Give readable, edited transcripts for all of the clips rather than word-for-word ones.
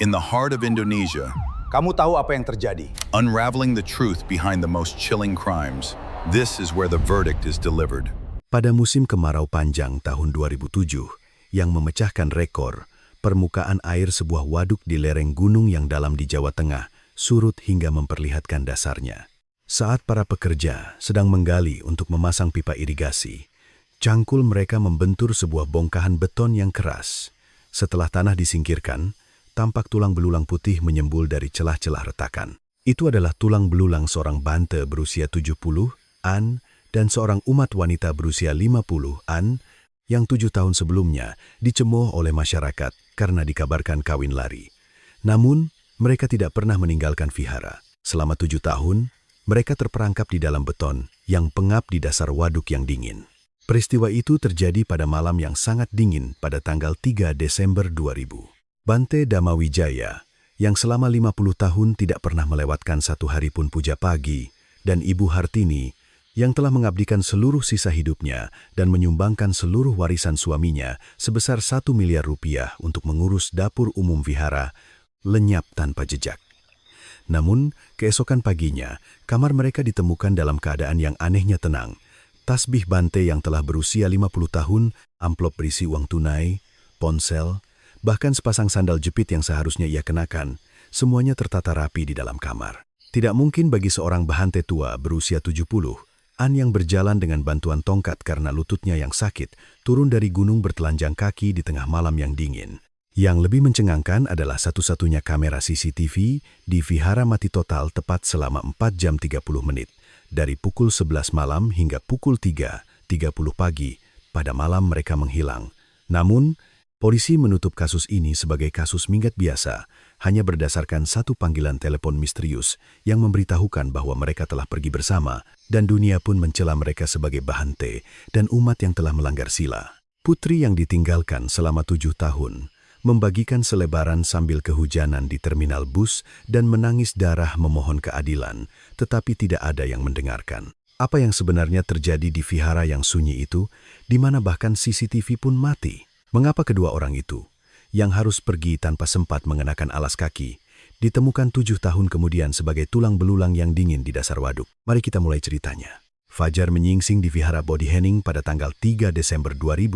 In the heart of Indonesia, Kamu tahu apa yang terjadi? unraveling the truth behind the most chilling crimes, this is where the verdict is delivered. Pada musim kemarau panjang tahun 2007, yang memecahkan rekor, permukaan air sebuah waduk di lereng gunung yang dalam di Jawa Tengah surut hingga memperlihatkan dasarnya. Saat para pekerja sedang menggali untuk memasang pipa irigasi, cangkul mereka membentur sebuah bongkahan beton yang keras. Setelah tanah disingkirkan, tampak tulang belulang putih menyembul dari celah-celah retakan. Itu adalah tulang belulang seorang Bante berusia 70-an dan seorang umat wanita berusia 50-an yang 7 tahun sebelumnya dicemooh oleh masyarakat karena dikabarkan kawin lari. Namun, mereka tidak pernah meninggalkan vihara. Selama 7 tahun, mereka terperangkap di dalam beton yang pengap di dasar waduk yang dingin. Peristiwa itu terjadi pada malam yang sangat dingin pada tanggal 3 Desember 2000. Bante Damawijaya, yang selama 50 tahun tidak pernah melewatkan satu hari pun puja pagi, dan Ibu Hartini, yang telah mengabdikan seluruh sisa hidupnya dan menyumbangkan seluruh warisan suaminya sebesar 1 miliar rupiah untuk mengurus dapur umum vihara, lenyap tanpa jejak. Namun, keesokan paginya, kamar mereka ditemukan dalam keadaan yang anehnya tenang. Tasbih Bante yang telah berusia 50 tahun, amplop berisi uang tunai, ponsel, bahkan sepasang sandal jepit yang seharusnya ia kenakan, semuanya tertata rapi di dalam kamar. Tidak mungkin bagi seorang bahante tua berusia 70-an yang berjalan dengan bantuan tongkat karena lututnya yang sakit, turun dari gunung bertelanjang kaki di tengah malam yang dingin. Yang lebih mencengangkan adalah satu-satunya kamera CCTV di vihara mati total tepat selama 4 jam 30 menit, dari pukul 11 malam hingga pukul 3.30 pagi pada malam mereka menghilang. Namun, polisi menutup kasus ini sebagai kasus minggat biasa, hanya berdasarkan satu panggilan telepon misterius yang memberitahukan bahwa mereka telah pergi bersama, dan dunia pun mencela mereka sebagai bahante dan umat yang telah melanggar sila. Putri yang ditinggalkan selama 7 tahun, membagikan selebaran sambil kehujanan di terminal bus dan menangis darah memohon keadilan, tetapi tidak ada yang mendengarkan. Apa yang sebenarnya terjadi di vihara yang sunyi itu, di mana bahkan CCTV pun mati? Mengapa kedua orang itu, yang harus pergi tanpa sempat mengenakan alas kaki, ditemukan 7 tahun kemudian sebagai tulang belulang yang dingin di dasar waduk? Mari kita mulai ceritanya. Fajar menyingsing di vihara Bodhihening pada tanggal 3 Desember 2000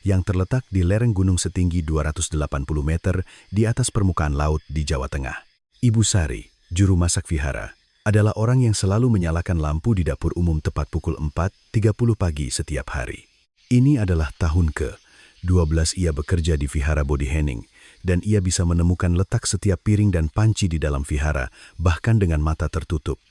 yang terletak di lereng gunung setinggi 280 meter di atas permukaan laut di Jawa Tengah. Ibu Sari, juru masak vihara, adalah orang yang selalu menyalakan lampu di dapur umum tepat pukul 4.30 pagi setiap hari. Ini adalah tahun ke-12 ia bekerja di vihara Bodhihening dan ia bisa menemukan letak setiap piring dan panci di dalam vihara bahkan dengan mata tertutup.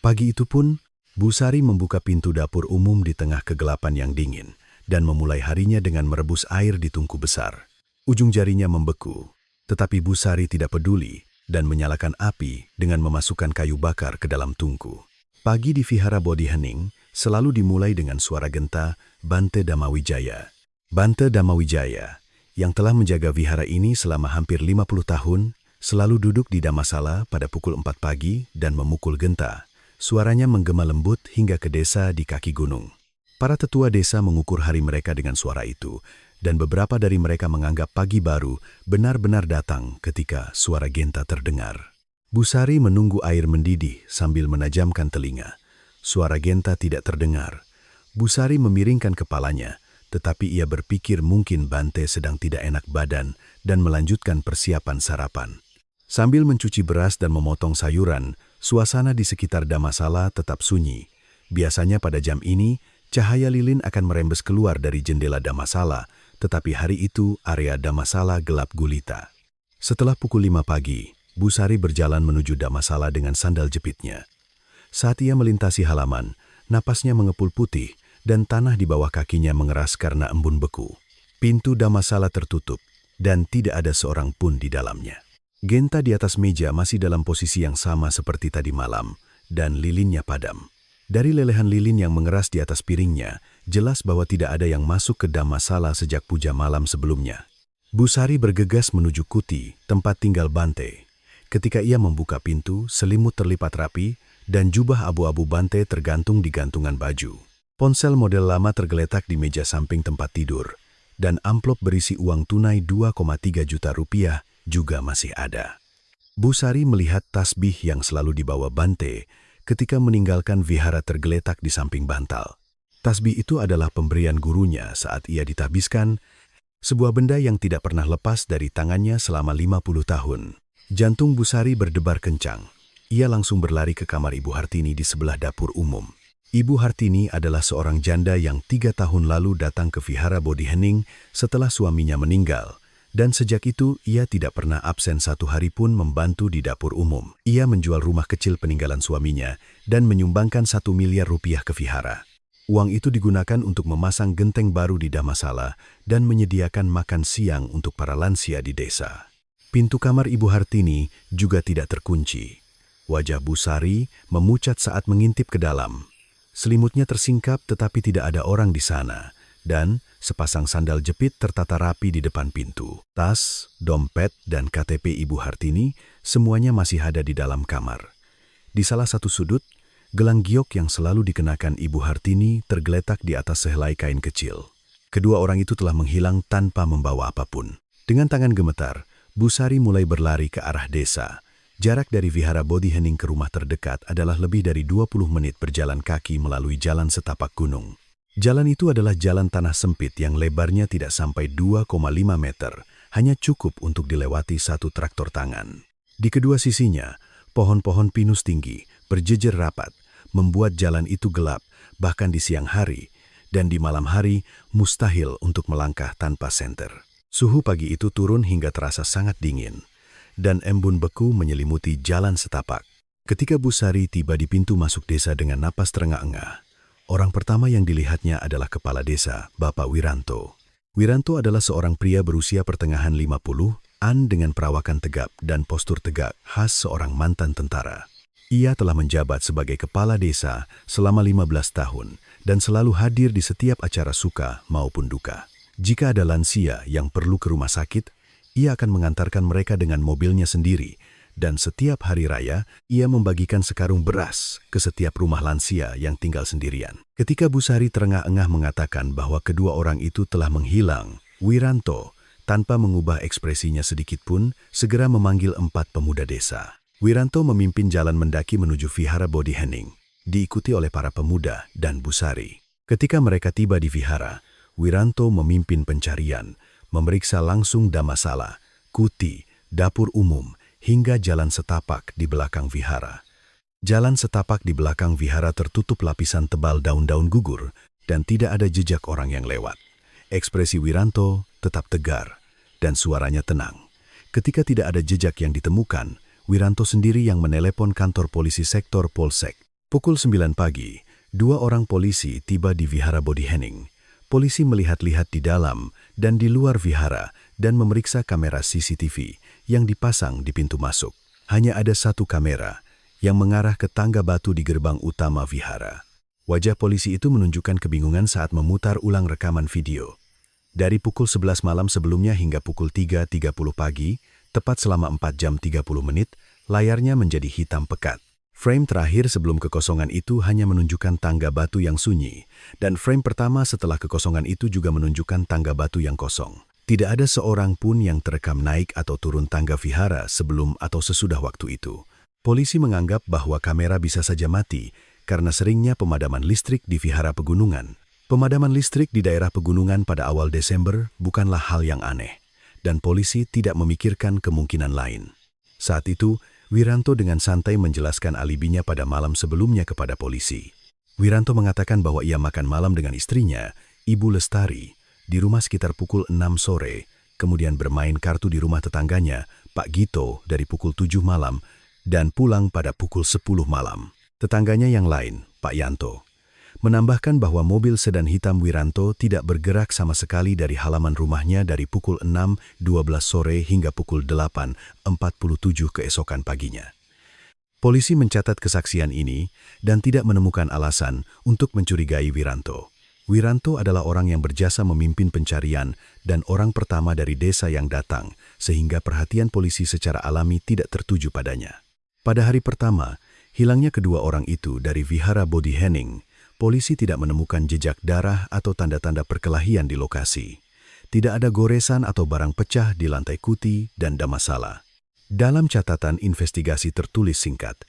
Pagi itu pun, Bu Sari membuka pintu dapur umum di tengah kegelapan yang dingin dan memulai harinya dengan merebus air di tungku besar. Ujung jarinya membeku, tetapi Bu Sari tidak peduli dan menyalakan api dengan memasukkan kayu bakar ke dalam tungku. Pagi di vihara Bodhihening selalu dimulai dengan suara genta Bante Damawijaya. Bante Damawijaya, yang telah menjaga vihara ini selama hampir 50 tahun, selalu duduk di Damasala pada pukul 4 pagi dan memukul genta. Suaranya menggema lembut hingga ke desa di kaki gunung. Para tetua desa mengukur hari mereka dengan suara itu, dan beberapa dari mereka menganggap pagi baru benar-benar datang ketika suara genta terdengar. Bu Sari menunggu air mendidih sambil menajamkan telinga. Suara genta tidak terdengar. Bu Sari memiringkan kepalanya, tetapi ia berpikir mungkin Bante sedang tidak enak badan dan melanjutkan persiapan sarapan. Sambil mencuci beras dan memotong sayuran, suasana di sekitar Damasala tetap sunyi. Biasanya pada jam ini, cahaya lilin akan merembes keluar dari jendela Damasala, tetapi hari itu area Damasala gelap gulita. Setelah pukul 5 pagi, Bu Sari berjalan menuju Damasala dengan sandal jepitnya. Saat ia melintasi halaman, napasnya mengepul putih dan tanah di bawah kakinya mengeras karena embun beku. Pintu Damasala tertutup dan tidak ada seorang pun di dalamnya. Genta di atas meja masih dalam posisi yang sama seperti tadi malam, dan lilinnya padam. Dari lelehan lilin yang mengeras di atas piringnya, jelas bahwa tidak ada yang masuk ke Damasala sejak puja malam sebelumnya. Bu Sari bergegas menuju kuti, tempat tinggal Bante. Ketika ia membuka pintu, selimut terlipat rapi, dan jubah abu-abu Bante tergantung di gantungan baju. Ponsel model lama tergeletak di meja samping tempat tidur, dan amplop berisi uang tunai 2,3 juta rupiah juga masih ada. Bu Sari melihat tasbih yang selalu dibawa Bante ketika meninggalkan vihara tergeletak di samping bantal. Tasbih itu adalah pemberian gurunya saat ia ditahbiskan, sebuah benda yang tidak pernah lepas dari tangannya selama 50 tahun. Jantung Bu Sari berdebar kencang. Ia langsung berlari ke kamar Ibu Hartini di sebelah dapur umum. Ibu Hartini adalah seorang janda yang 3 tahun lalu datang ke vihara Bodhihening setelah suaminya meninggal. Dan sejak itu, ia tidak pernah absen 1 hari pun membantu di dapur umum. Ia menjual rumah kecil peninggalan suaminya dan menyumbangkan 1 miliar rupiah ke vihara. Uang itu digunakan untuk memasang genteng baru di Dhammasala dan menyediakan makan siang untuk para lansia di desa. Pintu kamar Ibu Hartini juga tidak terkunci. Wajah Bu Sari memucat saat mengintip ke dalam. Selimutnya tersingkap tetapi tidak ada orang di sana. Dan sepasang sandal jepit tertata rapi di depan pintu. Tas, dompet, dan KTP Ibu Hartini semuanya masih ada di dalam kamar. Di salah satu sudut, gelang giok yang selalu dikenakan Ibu Hartini tergeletak di atas sehelai kain kecil. Kedua orang itu telah menghilang tanpa membawa apapun. Dengan tangan gemetar, Bu Sari mulai berlari ke arah desa. Jarak dari vihara Bodhihening ke rumah terdekat adalah lebih dari 20 menit berjalan kaki melalui jalan setapak gunung. Jalan itu adalah jalan tanah sempit yang lebarnya tidak sampai 2,5 meter, hanya cukup untuk dilewati 1 traktor tangan. Di kedua sisinya, pohon-pohon pinus tinggi berjejer rapat, membuat jalan itu gelap, bahkan di siang hari, dan di malam hari mustahil untuk melangkah tanpa senter. Suhu pagi itu turun hingga terasa sangat dingin, dan embun beku menyelimuti jalan setapak. Ketika Bu Sari tiba di pintu masuk desa dengan napas terengah-engah, orang pertama yang dilihatnya adalah Kepala Desa, Bapak Wiranto. Wiranto adalah seorang pria berusia pertengahan 50-an dengan perawakan tegap dan postur tegak khas seorang mantan tentara. Ia telah menjabat sebagai Kepala Desa selama 15 tahun dan selalu hadir di setiap acara suka maupun duka. Jika ada lansia yang perlu ke rumah sakit, ia akan mengantarkan mereka dengan mobilnya sendiri. Dan setiap hari raya, ia membagikan sekarung beras ke setiap rumah lansia yang tinggal sendirian. Ketika Bu Sari terengah-engah mengatakan bahwa kedua orang itu telah menghilang, Wiranto, tanpa mengubah ekspresinya sedikit pun, segera memanggil 4 pemuda desa. Wiranto memimpin jalan mendaki menuju vihara Bodhihening, diikuti oleh para pemuda dan Bu Sari. Ketika mereka tiba di vihara, Wiranto memimpin pencarian, memeriksa langsung Dhammasala, kuti, dapur umum, hingga jalan setapak di belakang vihara. Jalan setapak di belakang vihara tertutup lapisan tebal daun-daun gugur dan tidak ada jejak orang yang lewat. Ekspresi Wiranto tetap tegar dan suaranya tenang. Ketika tidak ada jejak yang ditemukan, Wiranto sendiri yang menelepon kantor polisi sektor Polsek. Pukul 9 pagi, 2 orang polisi tiba di vihara Bodhihening. Polisi melihat-lihat di dalam dan di luar vihara dan memeriksa kamera CCTV yang dipasang di pintu masuk. Hanya ada 1 kamera yang mengarah ke tangga batu di gerbang utama vihara. Wajah polisi itu menunjukkan kebingungan saat memutar ulang rekaman video. Dari pukul 11 malam sebelumnya hingga pukul 3.30 pagi, tepat selama 4 jam 30 menit, layarnya menjadi hitam pekat. Frame terakhir sebelum kekosongan itu hanya menunjukkan tangga batu yang sunyi, dan frame pertama setelah kekosongan itu juga menunjukkan tangga batu yang kosong. Tidak ada seorang pun yang terekam naik atau turun tangga vihara sebelum atau sesudah waktu itu. Polisi menganggap bahwa kamera bisa saja mati karena seringnya pemadaman listrik di vihara pegunungan. Pemadaman listrik di daerah pegunungan pada awal Desember bukanlah hal yang aneh, dan polisi tidak memikirkan kemungkinan lain. Saat itu, Wiranto dengan santai menjelaskan alibinya pada malam sebelumnya kepada polisi. Wiranto mengatakan bahwa ia makan malam dengan istrinya, Ibu Lestari, di rumah sekitar pukul 6 sore, kemudian bermain kartu di rumah tetangganya, Pak Gito, dari pukul 7 malam, dan pulang pada pukul 10 malam. Tetangganya yang lain, Pak Yanto, menambahkan bahwa mobil sedan hitam Wiranto tidak bergerak sama sekali dari halaman rumahnya dari pukul 6.12 sore hingga pukul 8.47 keesokan paginya. Polisi mencatat kesaksian ini dan tidak menemukan alasan untuk mencurigai Wiranto. Wiranto adalah orang yang berjasa memimpin pencarian dan orang pertama dari desa yang datang, sehingga perhatian polisi secara alami tidak tertuju padanya. Pada hari pertama, hilangnya kedua orang itu dari vihara Bodhihening, polisi tidak menemukan jejak darah atau tanda-tanda perkelahian di lokasi. Tidak ada goresan atau barang pecah di lantai kuti dan tidak masalah. Dalam catatan investigasi tertulis singkat,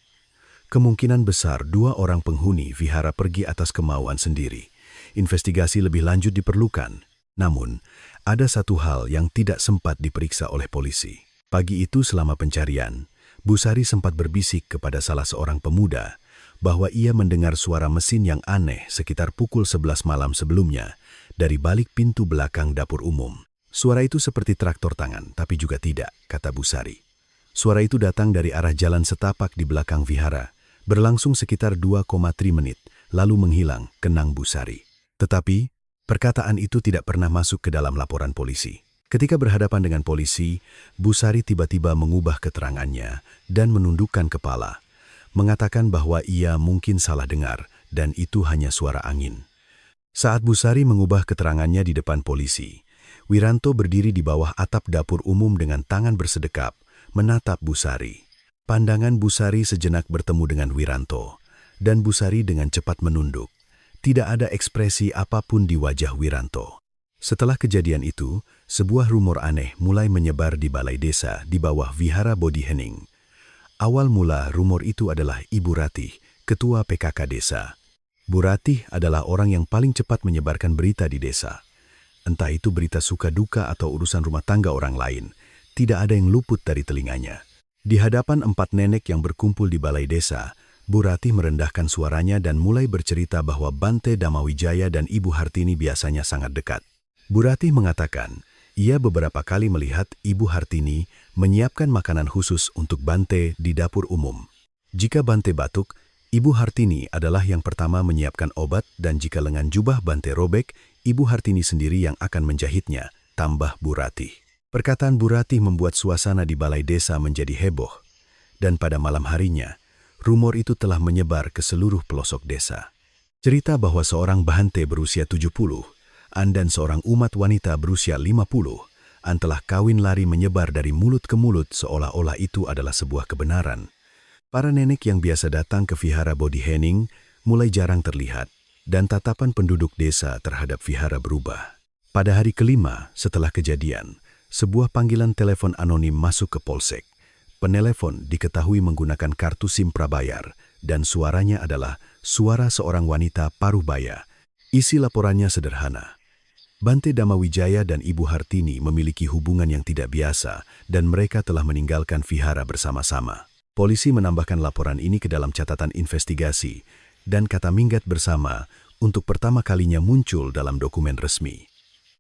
kemungkinan besar 2 orang penghuni vihara pergi atas kemauan sendiri. Investigasi lebih lanjut diperlukan. Namun, ada satu hal yang tidak sempat diperiksa oleh polisi. Pagi itu selama pencarian, Busari sempat berbisik kepada salah seorang pemuda bahwa ia mendengar suara mesin yang aneh sekitar pukul 11 malam sebelumnya dari balik pintu belakang dapur umum. Suara itu seperti traktor tangan, tapi juga tidak, kata Busari. Suara itu datang dari arah jalan setapak di belakang vihara, berlangsung sekitar 2,3 menit, lalu menghilang, kenang Busari. Tetapi, perkataan itu tidak pernah masuk ke dalam laporan polisi. Ketika berhadapan dengan polisi, Busari tiba-tiba mengubah keterangannya dan menundukkan kepala, mengatakan bahwa ia mungkin salah dengar dan itu hanya suara angin. Saat Busari mengubah keterangannya di depan polisi, Wiranto berdiri di bawah atap dapur umum dengan tangan bersedekap, menatap Busari. Pandangan Busari sejenak bertemu dengan Wiranto, dan Busari dengan cepat menunduk. Tidak ada ekspresi apapun di wajah Wiranto. Setelah kejadian itu, sebuah rumor aneh mulai menyebar di balai desa di bawah Vihara Bodhihening. Awal mula rumor itu adalah Ibu Ratih, ketua PKK desa. Bu Ratih adalah orang yang paling cepat menyebarkan berita di desa. Entah itu berita suka duka atau urusan rumah tangga orang lain, tidak ada yang luput dari telinganya. Di hadapan 4 nenek yang berkumpul di balai desa, Bu Ratih merendahkan suaranya dan mulai bercerita bahwa Bante Damawijaya dan Ibu Hartini biasanya sangat dekat. Bu Ratih mengatakan, ia beberapa kali melihat Ibu Hartini menyiapkan makanan khusus untuk Bante di dapur umum. Jika Bante batuk, Ibu Hartini adalah yang pertama menyiapkan obat dan jika lengan jubah Bante robek, Ibu Hartini sendiri yang akan menjahitnya, tambah Bu Ratih. Perkataan Bu Ratih membuat suasana di balai desa menjadi heboh. Dan pada malam harinya, rumor itu telah menyebar ke seluruh pelosok desa. Cerita bahwa seorang Bante berusia 70, dan seorang umat wanita berusia 50, telah kawin lari menyebar dari mulut ke mulut seolah-olah itu adalah sebuah kebenaran. Para nenek yang biasa datang ke Vihara Bodhihening mulai jarang terlihat, dan tatapan penduduk desa terhadap vihara berubah. Pada hari kelima setelah kejadian, sebuah panggilan telepon anonim masuk ke polsek. Penelepon diketahui menggunakan kartu SIM prabayar, dan suaranya adalah suara seorang wanita paruh baya. Isi laporannya sederhana. Bante Damawijaya dan Ibu Hartini memiliki hubungan yang tidak biasa, dan mereka telah meninggalkan vihara bersama-sama. Polisi menambahkan laporan ini ke dalam catatan investigasi, dan kata minggat bersama untuk pertama kalinya muncul dalam dokumen resmi.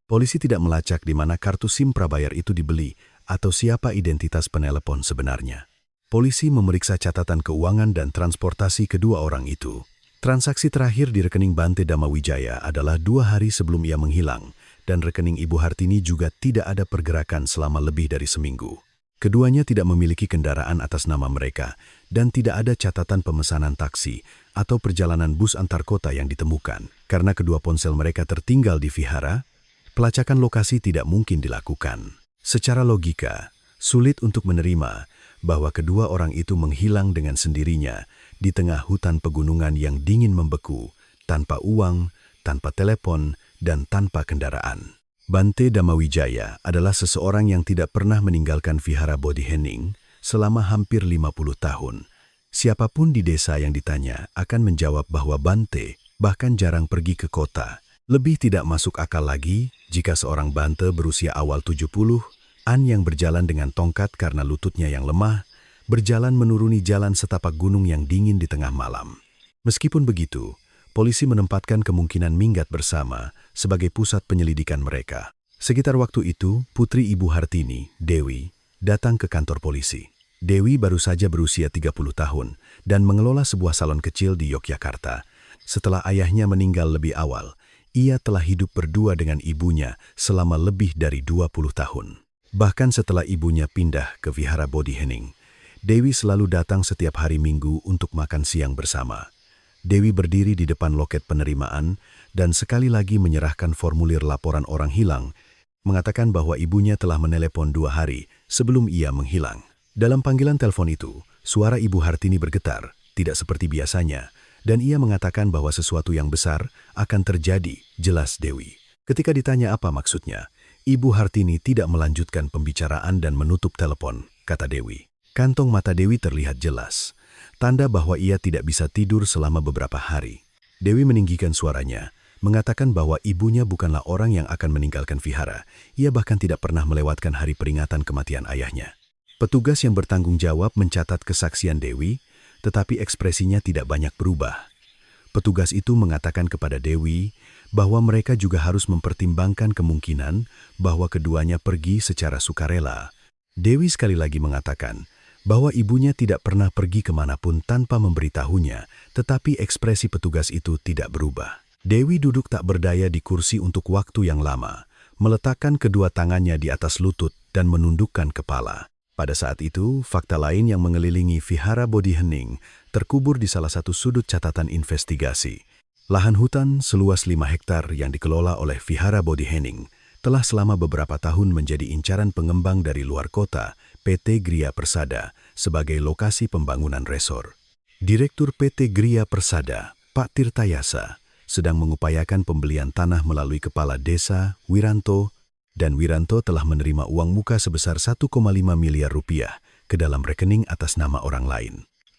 Polisi tidak melacak di mana kartu SIM prabayar itu dibeli, atau siapa identitas penelepon sebenarnya. Polisi memeriksa catatan keuangan dan transportasi kedua orang itu. Transaksi terakhir di rekening Bante Damawijaya adalah 2 hari sebelum ia menghilang, dan rekening Ibu Hartini juga tidak ada pergerakan selama lebih dari seminggu. Keduanya tidak memiliki kendaraan atas nama mereka, dan tidak ada catatan pemesanan taksi atau perjalanan bus antar kota yang ditemukan. Karena kedua ponsel mereka tertinggal di vihara, pelacakan lokasi tidak mungkin dilakukan. Secara logika, sulit untuk menerima bahwa kedua orang itu menghilang dengan sendirinya di tengah hutan pegunungan yang dingin membeku, tanpa uang, tanpa telepon, dan tanpa kendaraan. Bante Damawijaya adalah seseorang yang tidak pernah meninggalkan Vihara Bodhihening selama hampir 50 tahun. Siapapun di desa yang ditanya akan menjawab bahwa Bante bahkan jarang pergi ke kota. Lebih tidak masuk akal lagi jika seorang Bante berusia awal 70, yang berjalan dengan tongkat karena lututnya yang lemah, berjalan menuruni jalan setapak gunung yang dingin di tengah malam. Meskipun begitu, polisi menempatkan kemungkinan minggat bersama sebagai pusat penyelidikan mereka. Sekitar waktu itu, putri Ibu Hartini, Dewi, datang ke kantor polisi. Dewi baru saja berusia 30 tahun dan mengelola sebuah salon kecil di Yogyakarta. Setelah ayahnya meninggal lebih awal, ia telah hidup berdua dengan ibunya selama lebih dari 20 tahun. Bahkan setelah ibunya pindah ke Vihara Bodhihening, Dewi selalu datang setiap hari Minggu untuk makan siang bersama. Dewi berdiri di depan loket penerimaan dan sekali lagi menyerahkan formulir laporan orang hilang, mengatakan bahwa ibunya telah menelepon 2 hari sebelum ia menghilang. Dalam panggilan telepon itu, suara Ibu Hartini bergetar, tidak seperti biasanya, dan ia mengatakan bahwa sesuatu yang besar akan terjadi, jelas Dewi. Ketika ditanya apa maksudnya, Ibu Hartini tidak melanjutkan pembicaraan dan menutup telepon, kata Dewi. Kantong mata Dewi terlihat jelas, tanda bahwa ia tidak bisa tidur selama beberapa hari. Dewi meninggikan suaranya, mengatakan bahwa ibunya bukanlah orang yang akan meninggalkan vihara. Ia bahkan tidak pernah melewatkan hari peringatan kematian ayahnya. Petugas yang bertanggung jawab mencatat kesaksian Dewi, tetapi ekspresinya tidak banyak berubah. Petugas itu mengatakan kepada Dewi bahwa mereka juga harus mempertimbangkan kemungkinan bahwa keduanya pergi secara sukarela. Dewi sekali lagi mengatakan bahwa ibunya tidak pernah pergi kemanapun tanpa memberitahunya, tetapi ekspresi petugas itu tidak berubah. Dewi duduk tak berdaya di kursi untuk waktu yang lama, meletakkan kedua tangannya di atas lutut dan menundukkan kepala. Pada saat itu, fakta lain yang mengelilingi Vihara Bodhi Hening terkubur di salah satu sudut catatan investigasi. Lahan hutan seluas 5 hektar yang dikelola oleh Vihara Bodhi Hening telah selama beberapa tahun menjadi incaran pengembang dari luar kota, PT Griya Persada, sebagai lokasi pembangunan resor. Direktur PT Griya Persada, Pak Tirtayasa, sedang mengupayakan pembelian tanah melalui Kepala Desa Wiranto, dan Wiranto telah menerima uang muka sebesar 1,5 miliar rupiah ke dalam rekening atas nama orang lain.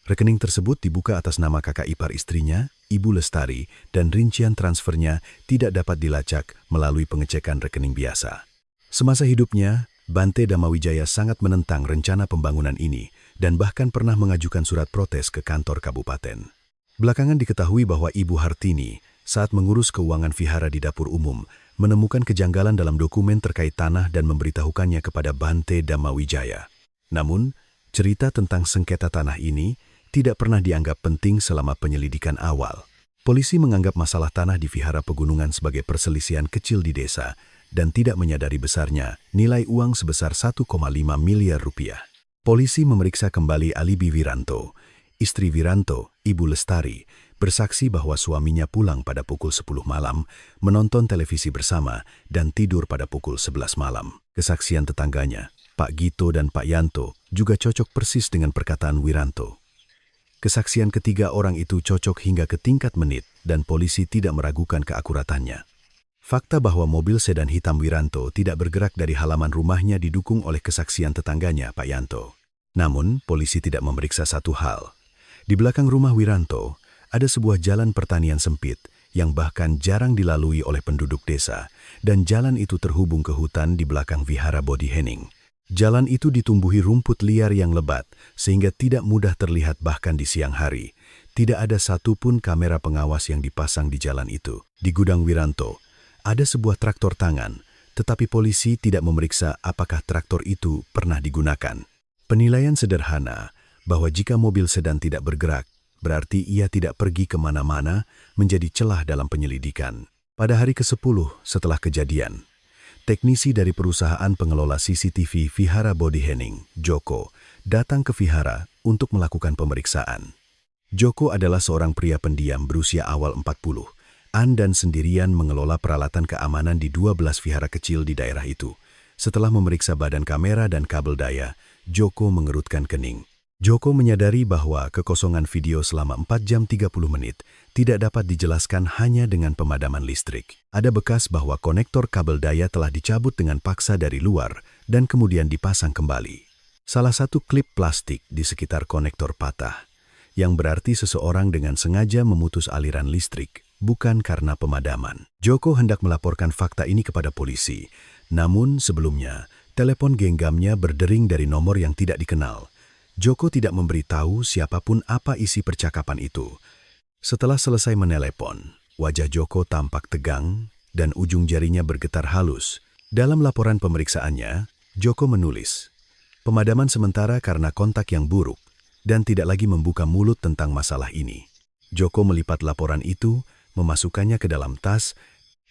Rekening tersebut dibuka atas nama kakak ipar istrinya, Ibu Lestari, dan rincian transfernya tidak dapat dilacak melalui pengecekan rekening biasa. Semasa hidupnya, Bante Damawijaya sangat menentang rencana pembangunan ini dan bahkan pernah mengajukan surat protes ke kantor kabupaten. Belakangan diketahui bahwa Ibu Hartini, saat mengurus keuangan vihara di dapur umum, menemukan kejanggalan dalam dokumen terkait tanah dan memberitahukannya kepada Bante Damawijaya. Namun, cerita tentang sengketa tanah ini tidak pernah dianggap penting selama penyelidikan awal. Polisi menganggap masalah tanah di Vihara Pegunungan sebagai perselisihan kecil di desa dan tidak menyadari besarnya nilai uang sebesar 1,5 miliar rupiah. Polisi memeriksa kembali alibi Wiranto. Istri Wiranto, Ibu Lestari, bersaksi bahwa suaminya pulang pada pukul 10 malam, menonton televisi bersama, dan tidur pada pukul 11 malam. Kesaksian tetangganya, Pak Gito dan Pak Yanto, juga cocok persis dengan perkataan Wiranto. Kesaksian ketiga orang itu cocok hingga ke tingkat menit, dan polisi tidak meragukan keakuratannya. Fakta bahwa mobil sedan hitam Wiranto tidak bergerak dari halaman rumahnya didukung oleh kesaksian tetangganya, Pak Yanto. Namun, polisi tidak memeriksa satu hal. Di belakang rumah Wiranto, ada sebuah jalan pertanian sempit yang bahkan jarang dilalui oleh penduduk desa, dan jalan itu terhubung ke hutan di belakang Vihara Bodhi Hening. Jalan itu ditumbuhi rumput liar yang lebat, sehingga tidak mudah terlihat bahkan di siang hari. Tidak ada satupun kamera pengawas yang dipasang di jalan itu. Di gudang Wiranto, ada sebuah traktor tangan, tetapi polisi tidak memeriksa apakah traktor itu pernah digunakan. Penilaian sederhana bahwa jika mobil sedan tidak bergerak, berarti ia tidak pergi kemana-mana, menjadi celah dalam penyelidikan. Pada hari ke-10 setelah kejadian, teknisi dari perusahaan pengelola CCTV Vihara Bodhi Hening, Joko, datang ke Vihara untuk melakukan pemeriksaan. Joko adalah seorang pria pendiam berusia awal 40-an dan sendirian mengelola peralatan keamanan di 12 vihara kecil di daerah itu. Setelah memeriksa badan kamera dan kabel daya, Joko mengerutkan kening. Joko menyadari bahwa kekosongan video selama 4 jam 30 menit tidak dapat dijelaskan hanya dengan pemadaman listrik. Ada bekas bahwa konektor kabel daya telah dicabut dengan paksa dari luar dan kemudian dipasang kembali. Salah satu klip plastik di sekitar konektor patah, yang berarti seseorang dengan sengaja memutus aliran listrik, bukan karena pemadaman. Joko hendak melaporkan fakta ini kepada polisi, namun sebelumnya, telepon genggamnya berdering dari nomor yang tidak dikenal. Joko tidak memberitahu siapapun apa isi percakapan itu. Setelah selesai menelepon, wajah Joko tampak tegang dan ujung jarinya bergetar halus. Dalam laporan pemeriksaannya, Joko menulis, "Pemadaman sementara karena kontak yang buruk dan tidak lagi membuka mulut tentang masalah ini." Joko melipat laporan itu, memasukkannya ke dalam tas,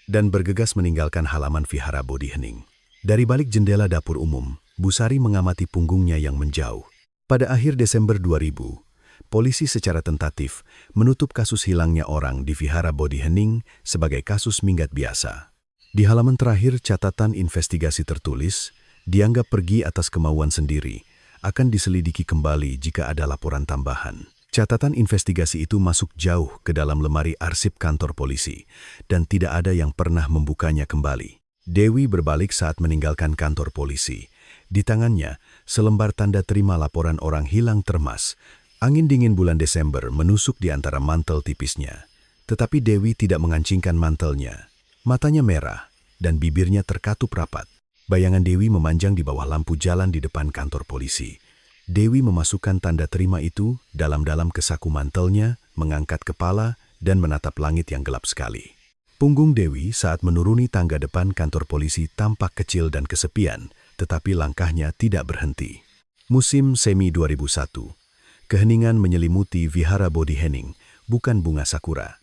dan bergegas meninggalkan halaman Vihara Bodhi Hening. Dari balik jendela dapur umum, Busari mengamati punggungnya yang menjauh. Pada akhir Desember 2000, polisi secara tentatif menutup kasus hilangnya orang di Vihara Bodhi Hening sebagai kasus minggat biasa. Di halaman terakhir catatan investigasi tertulis, dianggap pergi atas kemauan sendiri, akan diselidiki kembali jika ada laporan tambahan. Catatan investigasi itu masuk jauh ke dalam lemari arsip kantor polisi, dan tidak ada yang pernah membukanya kembali. Dewi berbalik saat meninggalkan kantor polisi. Di tangannya, selembar tanda terima laporan orang hilang termas. Angin dingin bulan Desember menusuk di antara mantel tipisnya. Tetapi Dewi tidak mengancingkan mantelnya. Matanya merah dan bibirnya terkatup rapat. Bayangan Dewi memanjang di bawah lampu jalan di depan kantor polisi. Dewi memasukkan tanda terima itu dalam-dalam ke saku mantelnya, mengangkat kepala, dan menatap langit yang gelap sekali. Punggung Dewi saat menuruni tangga depan kantor polisi tampak kecil dan kesepian, tetapi langkahnya tidak berhenti. Musim semi 2001. Keheningan menyelimuti Vihara Bodhihening, bukan bunga sakura.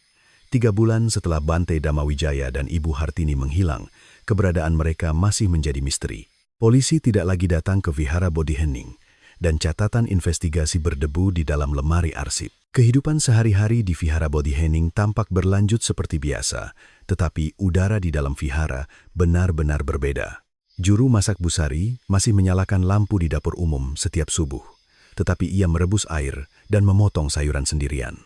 3 bulan setelah Bante Damawijaya dan Ibu Hartini menghilang, keberadaan mereka masih menjadi misteri. Polisi tidak lagi datang ke Vihara Bodhihening, dan catatan investigasi berdebu di dalam lemari arsip. Kehidupan sehari-hari di Vihara Bodhihening tampak berlanjut seperti biasa, tetapi udara di dalam vihara benar-benar berbeda. Juru masak Busari masih menyalakan lampu di dapur umum setiap subuh, tetapi ia merebus air dan memotong sayuran sendirian.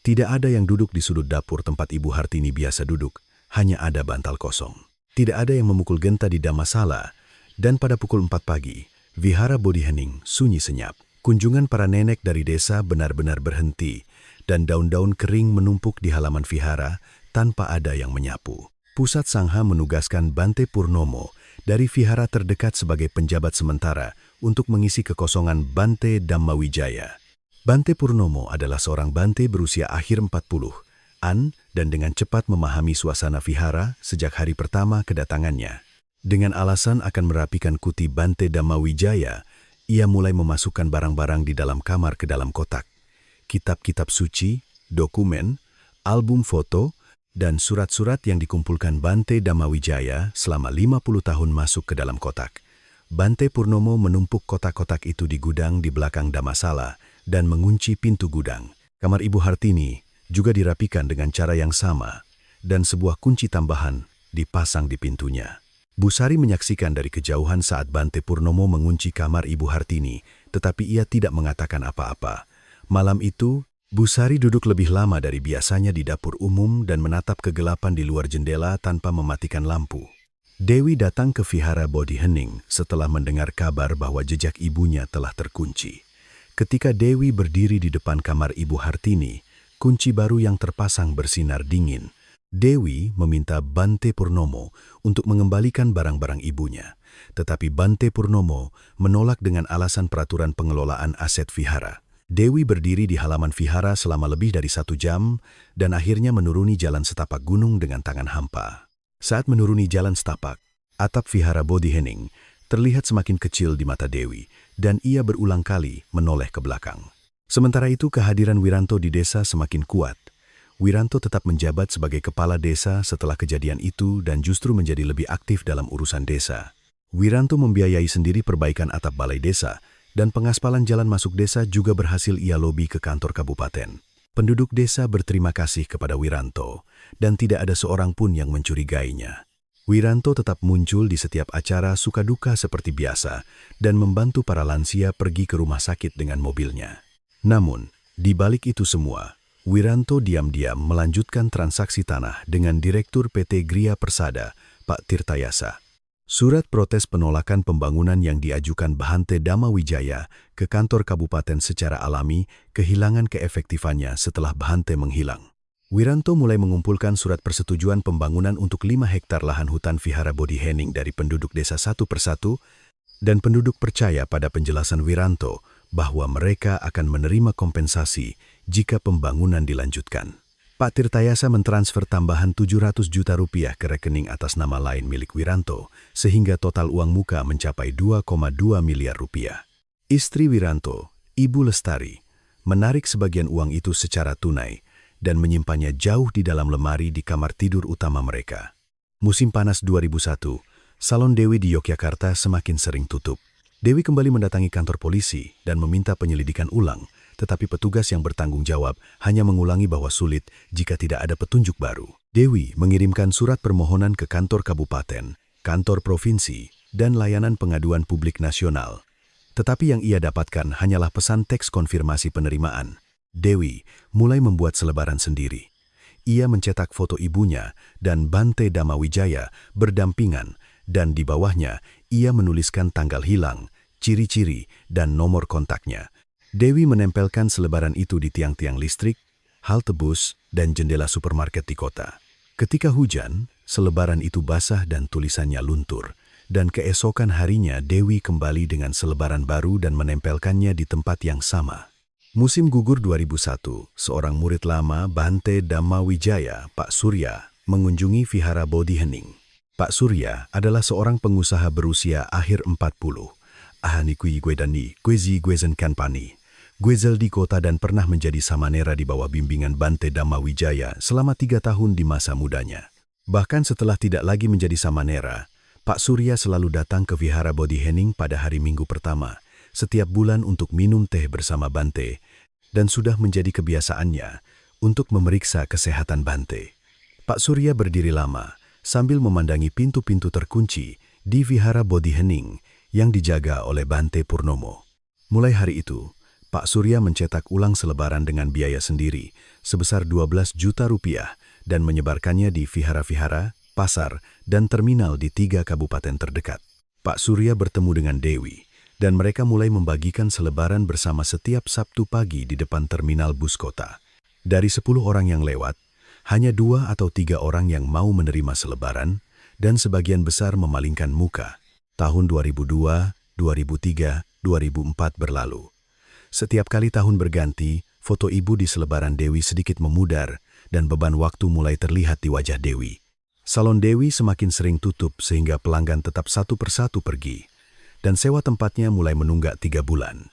Tidak ada yang duduk di sudut dapur tempat Ibu Hartini biasa duduk, hanya ada bantal kosong. Tidak ada yang memukul genta di Dhammasala, dan pada pukul 4 pagi, Vihara Bodhihening sunyi senyap. Kunjungan para nenek dari desa benar-benar berhenti, dan daun-daun kering menumpuk di halaman vihara tanpa ada yang menyapu. Pusat Sangha menugaskan Bante Purnomo dari vihara terdekat sebagai penjabat sementara untuk mengisi kekosongan Bante Dhammawijaya. Bante Purnomo adalah seorang Bante berusia akhir 40-an dan dengan cepat memahami suasana vihara sejak hari pertama kedatangannya. Dengan alasan akan merapikan kuti Bante Dhammawijaya, ia mulai memasukkan barang-barang di dalam kamar ke dalam kotak. Kitab-kitab suci, dokumen, album foto, dan surat-surat yang dikumpulkan Bante Dhammawijaya selama 50 tahun masuk ke dalam kotak. Bante Purnomo menumpuk kotak-kotak itu di gudang di belakang Dhammasala dan mengunci pintu gudang. Kamar Ibu Hartini juga dirapikan dengan cara yang sama, dan sebuah kunci tambahan dipasang di pintunya. Busari menyaksikan dari kejauhan saat Bante Purnomo mengunci kamar Ibu Hartini, tetapi ia tidak mengatakan apa-apa. Malam itu, Busari duduk lebih lama dari biasanya di dapur umum dan menatap kegelapan di luar jendela tanpa mematikan lampu. Dewi datang ke Vihara Bodhihening setelah mendengar kabar bahwa jejak ibunya telah terkunci. Ketika Dewi berdiri di depan kamar Ibu Hartini, kunci baru yang terpasang bersinar dingin. Dewi meminta Bante Purnomo untuk mengembalikan barang-barang ibunya, tetapi Bante Purnomo menolak dengan alasan peraturan pengelolaan aset vihara. Dewi berdiri di halaman vihara selama lebih dari 1 jam dan akhirnya menuruni jalan setapak gunung dengan tangan hampa. Saat menuruni jalan setapak, atap vihara Bodhihening terlihat semakin kecil di mata Dewi dan ia berulang kali menoleh ke belakang. Sementara itu kehadiran Wiranto di desa semakin kuat. Wiranto tetap menjabat sebagai kepala desa setelah kejadian itu dan justru menjadi lebih aktif dalam urusan desa. Wiranto membiayai sendiri perbaikan atap balai desa dan pengaspalan jalan masuk desa juga berhasil ia lobi ke kantor kabupaten. Penduduk desa berterima kasih kepada Wiranto dan tidak ada seorang pun yang mencurigainya. Wiranto tetap muncul di setiap acara suka-duka seperti biasa dan membantu para lansia pergi ke rumah sakit dengan mobilnya. Namun, di balik itu semua, Wiranto diam-diam melanjutkan transaksi tanah dengan Direktur PT Gria Persada, Pak Tirtayasa. Surat protes penolakan pembangunan yang diajukan Bhante Dhammawijaya ke kantor kabupaten secara alami kehilangan keefektifannya setelah Bhante menghilang. Wiranto mulai mengumpulkan surat persetujuan pembangunan untuk 5 hektar lahan hutan Vihara Bodhihening dari penduduk desa satu persatu, dan penduduk percaya pada penjelasan Wiranto bahwa mereka akan menerima kompensasi jika pembangunan dilanjutkan. Pak Tirtayasa mentransfer tambahan 700 juta rupiah ke rekening atas nama lain milik Wiranto, sehingga total uang muka mencapai 2,2 miliar rupiah. Istri Wiranto, Ibu Lestari, menarik sebagian uang itu secara tunai dan menyimpannya jauh di dalam lemari di kamar tidur utama mereka. Musim panas 2001, Salon Dewi di Yogyakarta semakin sering tutup. Dewi kembali mendatangi kantor polisi dan meminta penyelidikan ulang, tetapi petugas yang bertanggung jawab hanya mengulangi bahwa sulit jika tidak ada petunjuk baru. Dewi mengirimkan surat permohonan ke kantor kabupaten, kantor provinsi, dan layanan pengaduan publik nasional. Tetapi yang ia dapatkan hanyalah pesan teks konfirmasi penerimaan. Dewi mulai membuat selebaran sendiri. ia mencetak foto ibunya dan Bante Damawijaya berdampingan, dan di bawahnya ia menuliskan tanggal hilang, ciri-ciri, dan nomor kontaknya. Dewi menempelkan selebaran itu di tiang-tiang listrik, halte bus, dan jendela supermarket di kota. Ketika hujan, selebaran itu basah dan tulisannya luntur, dan keesokan harinya Dewi kembali dengan selebaran baru dan menempelkannya di tempat yang sama. Musim gugur 2001, seorang murid lama Bante Damawijaya, Pak Surya, mengunjungi Vihara Bodhihening. Pak Surya adalah seorang pengusaha berusia akhir 40. Ahanikui Gwedani, Gwezi Gwezen Kanpani. Gwezel di kota dan pernah menjadi samanera di bawah bimbingan Bante Damawijaya selama 3 tahun di masa mudanya. Bahkan setelah tidak lagi menjadi samanera, Pak Surya selalu datang ke Vihara Bodhihening pada hari Minggu pertama, setiap bulan untuk minum teh bersama Bante, dan sudah menjadi kebiasaannya untuk memeriksa kesehatan Bante. Pak Surya berdiri lama sambil memandangi pintu-pintu terkunci di Vihara Bodhihening yang dijaga oleh Bante Purnomo. Mulai hari itu, Pak Surya mencetak ulang selebaran dengan biaya sendiri sebesar 12 juta rupiah dan menyebarkannya di vihara-vihara, pasar, dan terminal di 3 kabupaten terdekat. Pak Surya bertemu dengan Dewi, dan mereka mulai membagikan selebaran bersama setiap Sabtu pagi di depan terminal bus kota. Dari 10 orang yang lewat, hanya 2 atau 3 orang yang mau menerima selebaran, dan sebagian besar memalingkan muka. Tahun 2002, 2003, 2004 berlalu. Setiap kali tahun berganti, foto ibu di selebaran Dewi sedikit memudar, dan beban waktu mulai terlihat di wajah Dewi. Salon Dewi semakin sering tutup sehingga pelanggan tetap satu persatu pergi, dan sewa tempatnya mulai menunggak 3 bulan.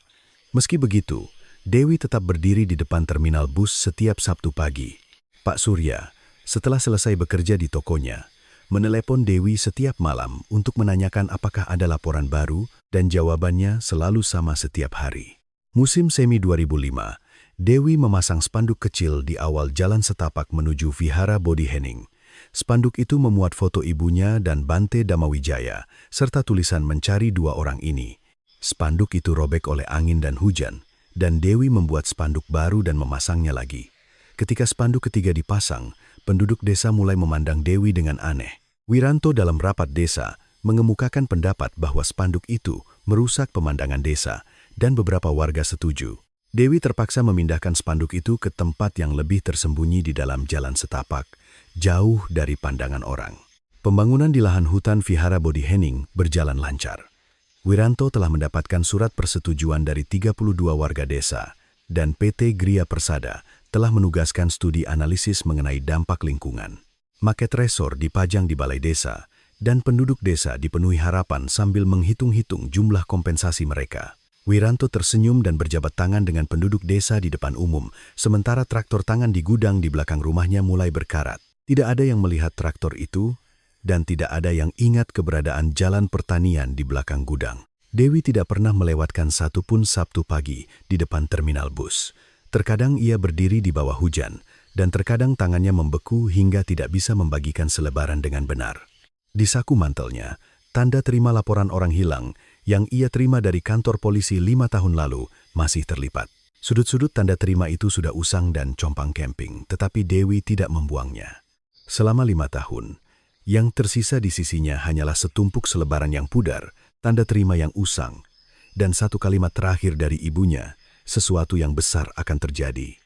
Meski begitu, Dewi tetap berdiri di depan terminal bus setiap Sabtu pagi. Pak Surya, setelah selesai bekerja di tokonya, menelepon Dewi setiap malam untuk menanyakan apakah ada laporan baru, dan jawabannya selalu sama setiap hari. Musim semi 2005, Dewi memasang spanduk kecil di awal jalan setapak menuju Vihara Bodhihening. Spanduk itu memuat foto ibunya dan Bante Damawijaya, serta tulisan mencari 2 orang ini. Spanduk itu robek oleh angin dan hujan, dan Dewi membuat spanduk baru dan memasangnya lagi. Ketika spanduk ketiga dipasang, penduduk desa mulai memandang Dewi dengan aneh. Wiranto dalam rapat desa mengemukakan pendapat bahwa spanduk itu merusak pemandangan desa, dan beberapa warga setuju. Dewi terpaksa memindahkan spanduk itu ke tempat yang lebih tersembunyi di dalam jalan setapak, jauh dari pandangan orang. Pembangunan di lahan hutan Vihara Bodhihening berjalan lancar. Wiranto telah mendapatkan surat persetujuan dari 32 warga desa, dan PT Gria Persada telah menugaskan studi analisis mengenai dampak lingkungan. Maket resor dipajang di balai desa, dan penduduk desa dipenuhi harapan sambil menghitung-hitung jumlah kompensasi mereka. Wiranto tersenyum dan berjabat tangan dengan penduduk desa di depan umum, sementara traktor tangan di gudang di belakang rumahnya mulai berkarat. Tidak ada yang melihat traktor itu, dan tidak ada yang ingat keberadaan jalan pertanian di belakang gudang. Dewi tidak pernah melewatkan satupun Sabtu pagi di depan terminal bus. Terkadang ia berdiri di bawah hujan, dan terkadang tangannya membeku hingga tidak bisa membagikan selebaran dengan benar. Di saku mantelnya, tanda terima laporan orang hilang yang ia terima dari kantor polisi 5 tahun lalu masih terlipat. Sudut-sudut tanda terima itu sudah usang dan compang camping, tetapi Dewi tidak membuangnya. Selama 5 tahun, yang tersisa di sisinya hanyalah setumpuk selebaran yang pudar, tanda terima yang usang, dan satu kalimat terakhir dari ibunya, sesuatu yang besar akan terjadi.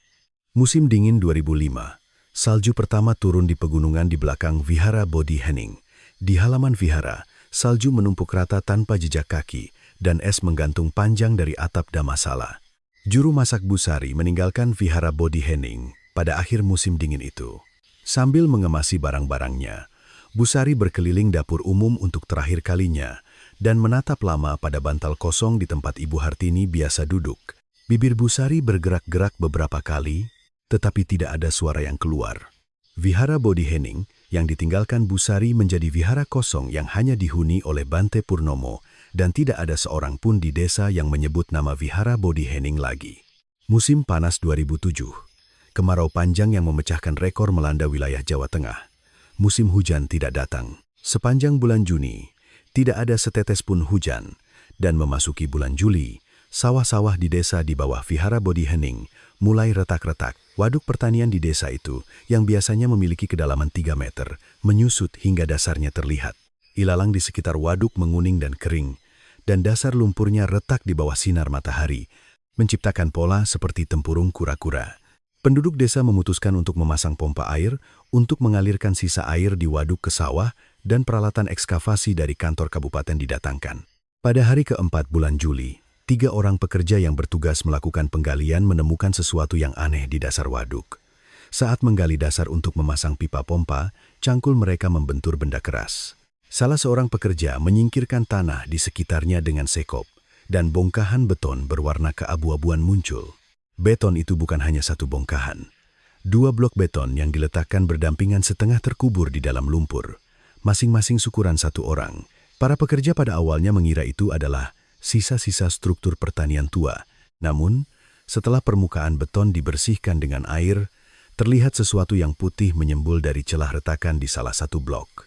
Musim dingin 2005, salju pertama turun di pegunungan di belakang Vihara Bodhihening. Di halaman vihara, salju menumpuk rata tanpa jejak kaki, dan es menggantung panjang dari atap Dhammasala. Juru masak Busari meninggalkan Vihara Bodhihening pada akhir musim dingin itu. Sambil mengemasi barang-barangnya, Busari berkeliling dapur umum untuk terakhir kalinya dan menatap lama pada bantal kosong di tempat Ibu Hartini biasa duduk. Bibir Busari bergerak-gerak beberapa kali, tetapi tidak ada suara yang keluar. Vihara Bodhihening yang ditinggalkan Busari menjadi vihara kosong yang hanya dihuni oleh Bante Purnomo, dan tidak ada seorang pun di desa yang menyebut nama Vihara Bodhihening lagi. Musim panas 2007. Kemarau panjang yang memecahkan rekor melanda wilayah Jawa Tengah. Musim hujan tidak datang. Sepanjang bulan Juni, tidak ada setetes pun hujan, dan memasuki bulan Juli, Sawah-sawah di desa di bawah Vihara Bodhi Hening mulai retak-retak. Waduk pertanian di desa itu, yang biasanya memiliki kedalaman 3 meter, menyusut hingga dasarnya terlihat. Ilalang di sekitar waduk menguning dan kering, dan dasar lumpurnya retak di bawah sinar matahari, menciptakan pola seperti tempurung kura-kura. Penduduk desa memutuskan untuk memasang pompa air untuk mengalirkan sisa air di waduk ke sawah, dan peralatan ekskavasi dari kantor kabupaten didatangkan. Pada hari keempat bulan Juli, 3 orang pekerja yang bertugas melakukan penggalian menemukan sesuatu yang aneh di dasar waduk. Saat menggali dasar untuk memasang pipa pompa, cangkul mereka membentur benda keras. Salah seorang pekerja menyingkirkan tanah di sekitarnya dengan sekop, dan bongkahan beton berwarna keabu-abuan muncul. Beton itu bukan hanya satu bongkahan. 2 blok beton yang diletakkan berdampingan setengah terkubur di dalam lumpur, masing-masing ukuran 1 orang. Para pekerja pada awalnya mengira itu adalah sisa-sisa struktur pertanian tua. Namun, setelah permukaan beton dibersihkan dengan air, terlihat sesuatu yang putih menyembul dari celah retakan di salah satu blok.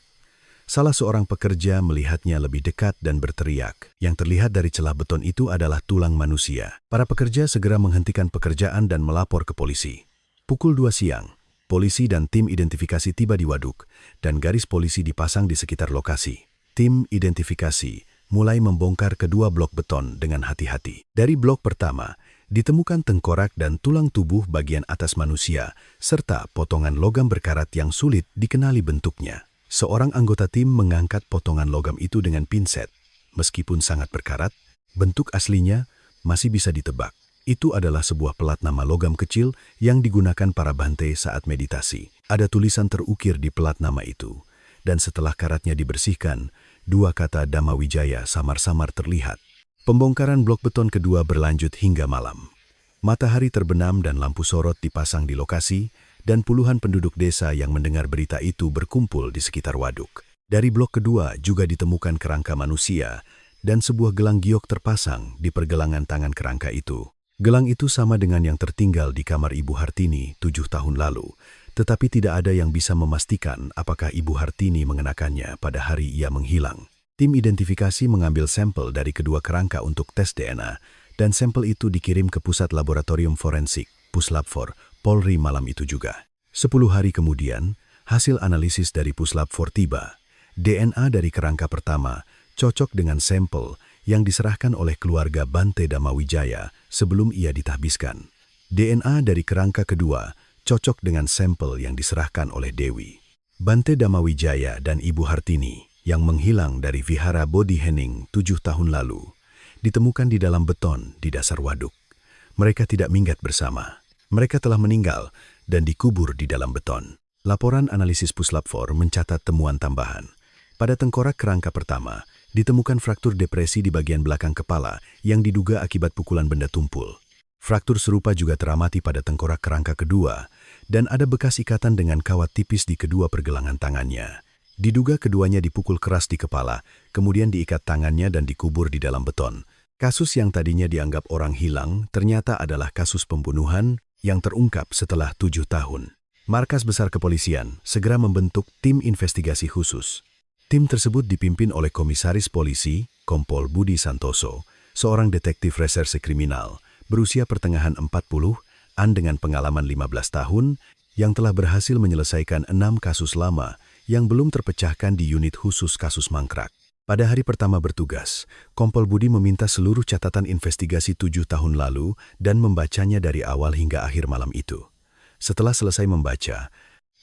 Salah seorang pekerja melihatnya lebih dekat dan berteriak. Yang terlihat dari celah beton itu adalah tulang manusia. Para pekerja segera menghentikan pekerjaan dan melapor ke polisi. Pukul 2 siang, polisi dan tim identifikasi tiba di waduk, dan garis polisi dipasang di sekitar lokasi. Tim identifikasi mulai membongkar kedua blok beton dengan hati-hati. Dari blok pertama, ditemukan tengkorak dan tulang tubuh bagian atas manusia, serta potongan logam berkarat yang sulit dikenali bentuknya. Seorang anggota tim mengangkat potongan logam itu dengan pinset. Meskipun sangat berkarat, bentuk aslinya masih bisa ditebak. Itu adalah sebuah pelat nama logam kecil yang digunakan para bante saat meditasi. Ada tulisan terukir di pelat nama itu. Dan setelah karatnya dibersihkan, 2 kata Dhamma Wijaya samar-samar terlihat. Pembongkaran blok beton kedua berlanjut hingga malam. Matahari terbenam dan lampu sorot dipasang di lokasi, dan puluhan penduduk desa yang mendengar berita itu berkumpul di sekitar waduk. Dari blok kedua juga ditemukan kerangka manusia, dan sebuah gelang giok terpasang di pergelangan tangan kerangka itu. Gelang itu sama dengan yang tertinggal di kamar Ibu Hartini 7 tahun lalu, tetapi tidak ada yang bisa memastikan apakah Ibu Hartini mengenakannya pada hari ia menghilang. Tim identifikasi mengambil sampel dari kedua kerangka untuk tes DNA, dan sampel itu dikirim ke Pusat Laboratorium Forensik, Puslapfor, Polri malam itu juga. 10 hari kemudian, hasil analisis dari Puslapfor tiba. DNA dari kerangka pertama cocok dengan sampel yang diserahkan oleh keluarga Bante Dhamma Wijaya sebelum ia ditahbiskan. DNA dari kerangka kedua cocok dengan sampel yang diserahkan oleh Dewi. Bante Dhamma Wijaya dan Ibu Hartini yang menghilang dari Vihara Bodhi Hening 7 tahun lalu ditemukan di dalam beton di dasar waduk. Mereka tidak minggat bersama. Mereka telah meninggal dan dikubur di dalam beton. Laporan analisis Puslapfor mencatat temuan tambahan. Pada tengkorak kerangka pertama, ditemukan fraktur depresi di bagian belakang kepala yang diduga akibat pukulan benda tumpul. Fraktur serupa juga teramati pada tengkorak kerangka kedua, dan ada bekas ikatan dengan kawat tipis di kedua pergelangan tangannya. Diduga keduanya dipukul keras di kepala, kemudian diikat tangannya dan dikubur di dalam beton. Kasus yang tadinya dianggap orang hilang ternyata adalah kasus pembunuhan yang terungkap setelah 7 tahun. Markas Besar Kepolisian segera membentuk tim investigasi khusus. Tim tersebut dipimpin oleh Komisaris Polisi, Kompol Budi Santoso, seorang detektif reserse kriminal, berusia pertengahan 40-an dengan pengalaman 15 tahun, yang telah berhasil menyelesaikan 6 kasus lama yang belum terpecahkan di unit khusus kasus mangkrak. Pada hari pertama bertugas, Kompol Budi meminta seluruh catatan investigasi 7 tahun lalu dan membacanya dari awal hingga akhir malam itu. Setelah selesai membaca,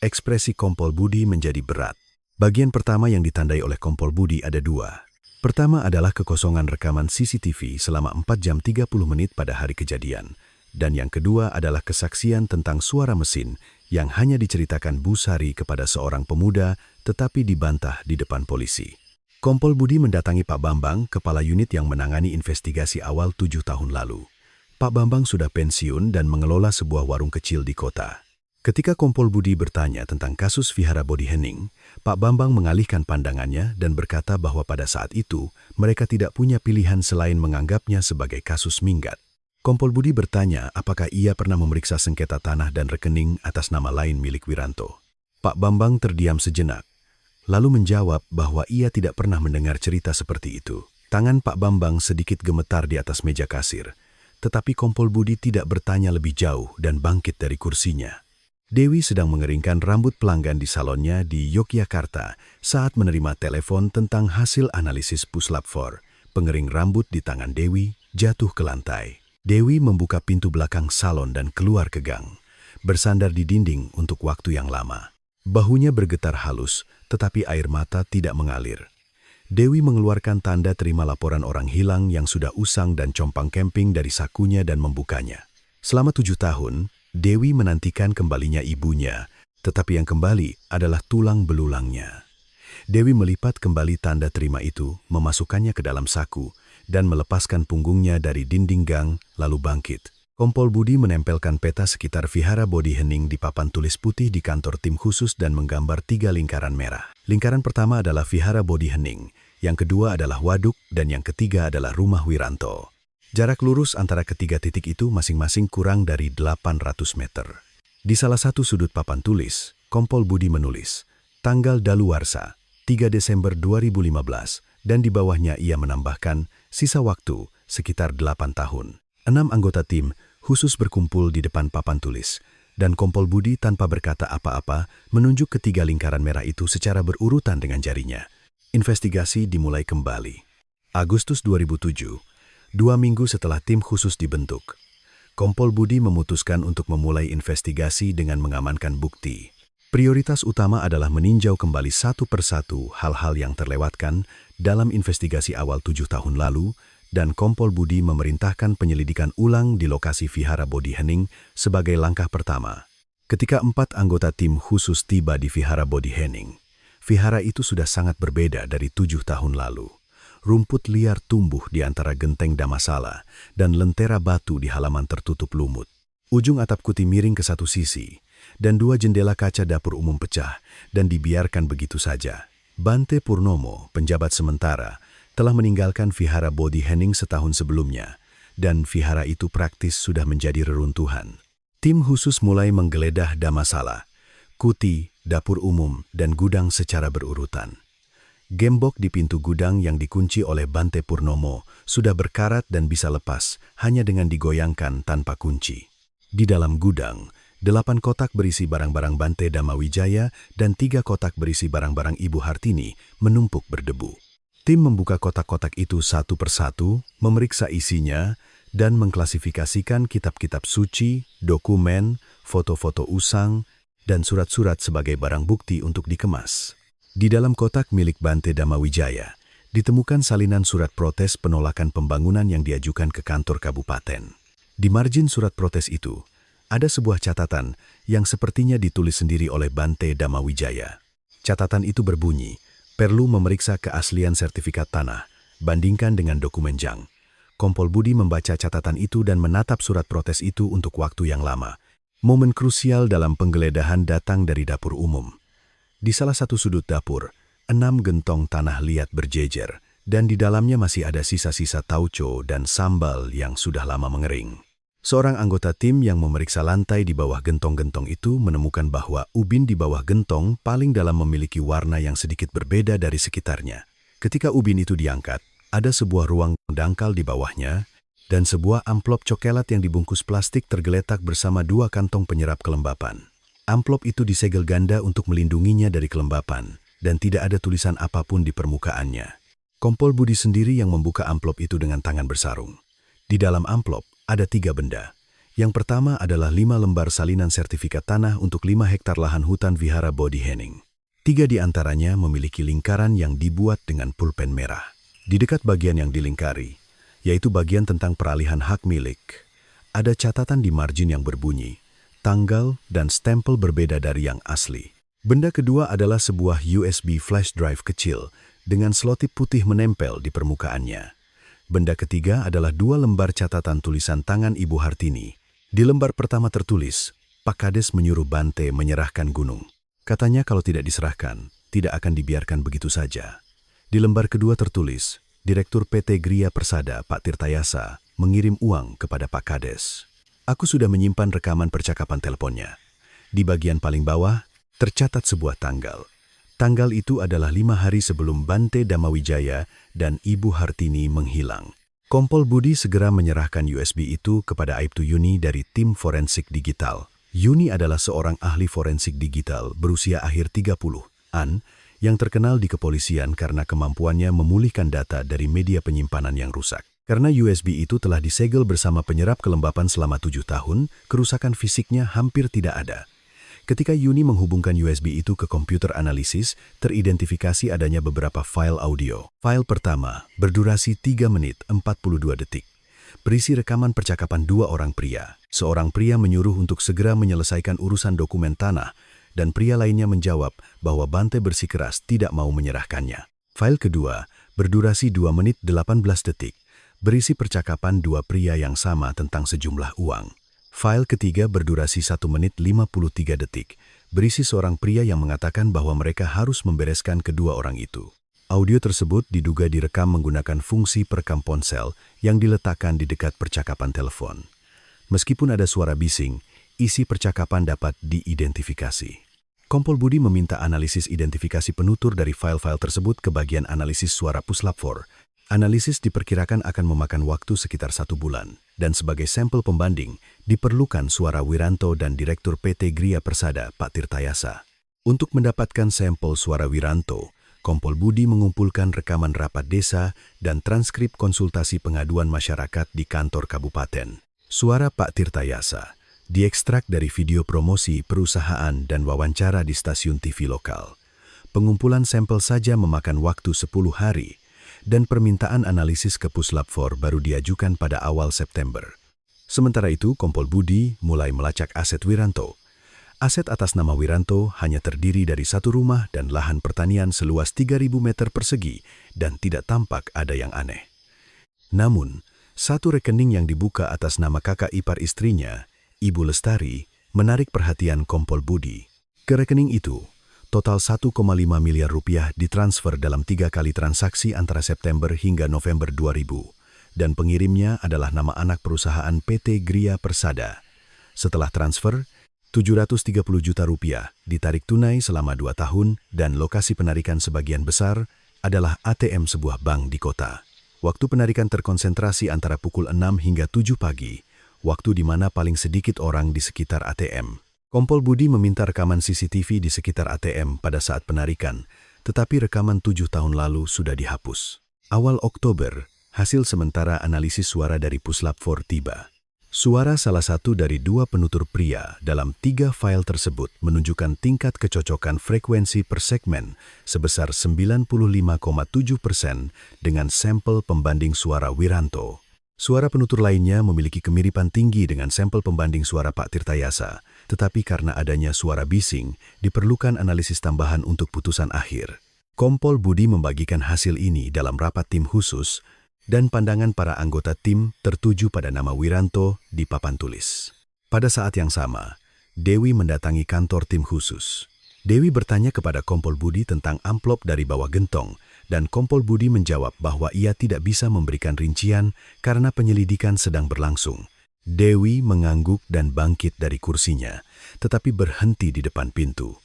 ekspresi Kompol Budi menjadi berat. Bagian pertama yang ditandai oleh Kompol Budi ada 2. Pertama adalah kekosongan rekaman CCTV selama 4 jam 30 menit pada hari kejadian. Dan yang kedua adalah kesaksian tentang suara mesin yang hanya diceritakan Bu Sari kepada seorang pemuda tetapi dibantah di depan polisi. Kompol Budi mendatangi Pak Bambang, kepala unit yang menangani investigasi awal 7 tahun lalu. Pak Bambang sudah pensiun dan mengelola sebuah warung kecil di kota. Ketika Kompol Budi bertanya tentang kasus Vihara Bodhi Hening, Pak Bambang mengalihkan pandangannya dan berkata bahwa pada saat itu mereka tidak punya pilihan selain menganggapnya sebagai kasus minggat. Kompol Budi bertanya apakah ia pernah memeriksa sengketa tanah dan rekening atas nama lain milik Wiranto. Pak Bambang terdiam sejenak, lalu menjawab bahwa ia tidak pernah mendengar cerita seperti itu. Tangan Pak Bambang sedikit gemetar di atas meja kasir, tetapi Kompol Budi tidak bertanya lebih jauh dan bangkit dari kursinya. Dewi sedang mengeringkan rambut pelanggan di salonnya di Yogyakarta saat menerima telepon tentang hasil analisis puslap 4. Pengering rambut di tangan Dewi jatuh ke lantai. Dewi membuka pintu belakang salon dan keluar ke gang, bersandar di dinding untuk waktu yang lama. Bahunya bergetar halus, tetapi air mata tidak mengalir. Dewi mengeluarkan tanda terima laporan orang hilang yang sudah usang dan compang camping dari sakunya dan membukanya. Selama 7 tahun, Dewi menantikan kembalinya ibunya, tetapi yang kembali adalah tulang belulangnya. Dewi melipat kembali tanda terima itu, memasukkannya ke dalam saku, dan melepaskan punggungnya dari dinding gang, lalu bangkit. Kompol Budi menempelkan peta sekitar Vihara Bodhi Hening di papan tulis putih di kantor tim khusus dan menggambar 3 lingkaran merah. Lingkaran pertama adalah Vihara Bodhi Hening, yang kedua adalah waduk, dan yang ketiga adalah rumah Wiranto. Jarak lurus antara ketiga titik itu masing-masing kurang dari 800 meter. Di salah satu sudut papan tulis, Kompol Budi menulis, tanggal daluarsa, 3 Desember 2015, dan di bawahnya ia menambahkan, sisa waktu, sekitar 8 tahun. 6 anggota tim khusus berkumpul di depan papan tulis, dan Kompol Budi tanpa berkata apa-apa menunjuk ketiga lingkaran merah itu secara berurutan dengan jarinya. Investigasi dimulai kembali. Agustus 2007, 2 minggu setelah tim khusus dibentuk, Kompol Budi memutuskan untuk memulai investigasi dengan mengamankan bukti. Prioritas utama adalah meninjau kembali satu persatu hal-hal yang terlewatkan dalam investigasi awal 7 tahun lalu, dan Kompol Budi memerintahkan penyelidikan ulang di lokasi Vihara Bodhi Hening sebagai langkah pertama. Ketika 4 anggota tim khusus tiba di Vihara Bodhi Hening, vihara itu sudah sangat berbeda dari 7 tahun lalu. Rumput liar tumbuh di antara genteng damasala dan lentera batu di halaman tertutup lumut. Ujung atap kuti miring ke satu sisi, dan 2 jendela kaca dapur umum pecah dan dibiarkan begitu saja. Bante Purnomo, penjabat sementara, telah meninggalkan Vihara Bodhi Hening setahun sebelumnya, dan vihara itu praktis sudah menjadi reruntuhan. Tim khusus mulai menggeledah damasala, kuti, dapur umum, dan gudang secara berurutan. Gembok di pintu gudang yang dikunci oleh Bante Purnomo sudah berkarat dan bisa lepas hanya dengan digoyangkan tanpa kunci. Di dalam gudang, 8 kotak berisi barang-barang Bante Damawijaya dan 3 kotak berisi barang-barang Ibu Hartini menumpuk berdebu. Tim membuka kotak-kotak itu satu persatu, memeriksa isinya, dan mengklasifikasikan kitab-kitab suci, dokumen, foto-foto usang, dan surat-surat sebagai barang bukti untuk dikemas. Di dalam kotak milik Bante Damawijaya, ditemukan salinan surat protes penolakan pembangunan yang diajukan ke kantor kabupaten. Di margin surat protes itu, ada sebuah catatan yang sepertinya ditulis sendiri oleh Bante Damawijaya. Catatan itu berbunyi, perlu memeriksa keaslian sertifikat tanah, bandingkan dengan dokumen jang. Kompol Budi membaca catatan itu dan menatap surat protes itu untuk waktu yang lama. Momen krusial dalam penggeledahan datang dari dapur umum. Di salah satu sudut dapur, 6 gentong tanah liat berjejer, dan di dalamnya masih ada sisa-sisa tauco dan sambal yang sudah lama mengering. Seorang anggota tim yang memeriksa lantai di bawah gentong-gentong itu menemukan bahwa ubin di bawah gentong paling dalam memiliki warna yang sedikit berbeda dari sekitarnya. Ketika ubin itu diangkat, ada sebuah ruang dangkal di bawahnya, dan sebuah amplop cokelat yang dibungkus plastik tergeletak bersama 2 kantong penyerap kelembapan. Amplop itu disegel ganda untuk melindunginya dari kelembapan, dan tidak ada tulisan apapun di permukaannya. Kompol Budi sendiri yang membuka amplop itu dengan tangan bersarung. Di dalam amplop ada 3 benda. Yang pertama adalah 5 lembar salinan sertifikat tanah untuk 5 hektar lahan hutan Vihara Bodhi Hening. 3 di antaranya memiliki lingkaran yang dibuat dengan pulpen merah. Di dekat bagian yang dilingkari, yaitu bagian tentang peralihan hak milik, ada catatan di margin yang berbunyi, tanggal dan stempel berbeda dari yang asli. Benda kedua adalah sebuah USB flash drive kecil dengan selotip putih menempel di permukaannya. Benda ketiga adalah 2 lembar catatan tulisan tangan Ibu Hartini. Di lembar pertama tertulis, Pak Kades menyuruh Bante menyerahkan gunung. Katanya kalau tidak diserahkan, tidak akan dibiarkan begitu saja. Di lembar kedua tertulis, Direktur PT Gria Persada Pak Tirtayasa mengirim uang kepada Pak Kades. Aku sudah menyimpan rekaman percakapan teleponnya. Di bagian paling bawah, tercatat sebuah tanggal, Tanggal itu adalah 5 hari sebelum Bante Damawijaya dan Ibu Hartini menghilang. Kompol Budi segera menyerahkan USB itu kepada Aibtu Yuni dari tim forensik digital. Yuni adalah seorang ahli forensik digital berusia akhir 30-an yang terkenal di kepolisian karena kemampuannya memulihkan data dari media penyimpanan yang rusak. Karena USB itu telah disegel bersama penyerap kelembapan selama 7 tahun, kerusakan fisiknya hampir tidak ada. Ketika Yuni menghubungkan USB itu ke komputer analisis, teridentifikasi adanya beberapa file audio. File pertama berdurasi 3 menit 42 detik. Berisi rekaman percakapan 2 orang pria. Seorang pria menyuruh untuk segera menyelesaikan urusan dokumen tanah, dan pria lainnya menjawab bahwa Bante bersikeras tidak mau menyerahkannya. File kedua berdurasi 2 menit 18 detik. Berisi percakapan 2 pria yang sama tentang sejumlah uang. File ketiga berdurasi 1 menit 53 detik, berisi seorang pria yang mengatakan bahwa mereka harus membereskan kedua orang itu. Audio tersebut diduga direkam menggunakan fungsi perekam ponsel yang diletakkan di dekat percakapan telepon. Meskipun ada suara bising, isi percakapan dapat diidentifikasi. Kompol Budi meminta analisis identifikasi penutur dari file-file tersebut ke bagian analisis suara Puslap 4. Analisis diperkirakan akan memakan waktu sekitar 1 bulan, dan sebagai sampel pembanding, diperlukan suara Wiranto dan Direktur PT Gria Persada, Pak Tirtayasa. Untuk mendapatkan sampel suara Wiranto, Kompol Budi mengumpulkan rekaman rapat desa dan transkrip konsultasi pengaduan masyarakat di kantor kabupaten. Suara Pak Tirtayasa diekstrak dari video promosi perusahaan dan wawancara di stasiun TV lokal. Pengumpulan sampel saja memakan waktu 10 hari, dan permintaan analisis ke Puslap 4 baru diajukan pada awal September. Sementara itu, Kompol Budi mulai melacak aset Wiranto. Aset atas nama Wiranto hanya terdiri dari 1 rumah dan lahan pertanian seluas 3.000 meter persegi dan tidak tampak ada yang aneh. Namun, 1 rekening yang dibuka atas nama kakak ipar istrinya, Ibu Lestari, menarik perhatian Kompol Budi. Ke rekening itu, total 1,5 miliar rupiah ditransfer dalam 3 kali transaksi antara September hingga November 2000, dan pengirimnya adalah nama anak perusahaan PT Gria Persada. Setelah transfer, 730 juta rupiah ditarik tunai selama 2 tahun dan lokasi penarikan sebagian besar adalah ATM sebuah bank di kota. Waktu penarikan terkonsentrasi antara pukul 6 hingga 7 pagi, waktu di mana paling sedikit orang di sekitar ATM. Kompol Budi meminta rekaman CCTV di sekitar ATM pada saat penarikan, tetapi rekaman 7 tahun lalu sudah dihapus. Awal Oktober, hasil sementara analisis suara dari Puslap 4 tiba. Suara salah satu dari 2 penutur pria dalam 3 file tersebut menunjukkan tingkat kecocokan frekuensi per segmen sebesar 95,7% dengan sampel pembanding suara Wiranto. Suara penutur lainnya memiliki kemiripan tinggi dengan sampel pembanding suara Pak Tirtayasa, tetapi karena adanya suara bising, diperlukan analisis tambahan untuk putusan akhir. Kompol Budi membagikan hasil ini dalam rapat tim khusus, dan pandangan para anggota tim tertuju pada nama Wiranto di papan tulis. Pada saat yang sama, Dewi mendatangi kantor tim khusus. Dewi bertanya kepada Kompol Budi tentang amplop dari bawah gentong, dan Kompol Budi menjawab bahwa ia tidak bisa memberikan rincian karena penyelidikan sedang berlangsung. Dewi mengangguk dan bangkit dari kursinya, tetapi berhenti di depan pintu.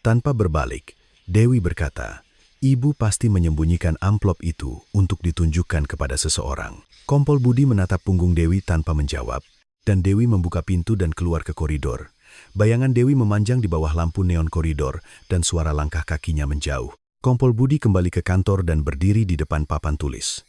Tanpa berbalik, Dewi berkata, "Ibu pasti menyembunyikan amplop itu untuk ditunjukkan kepada seseorang." Kompol Budi menatap punggung Dewi tanpa menjawab, dan Dewi membuka pintu dan keluar ke koridor. Bayangan Dewi memanjang di bawah lampu neon koridor dan suara langkah kakinya menjauh. Kompol Budi kembali ke kantor dan berdiri di depan papan tulis.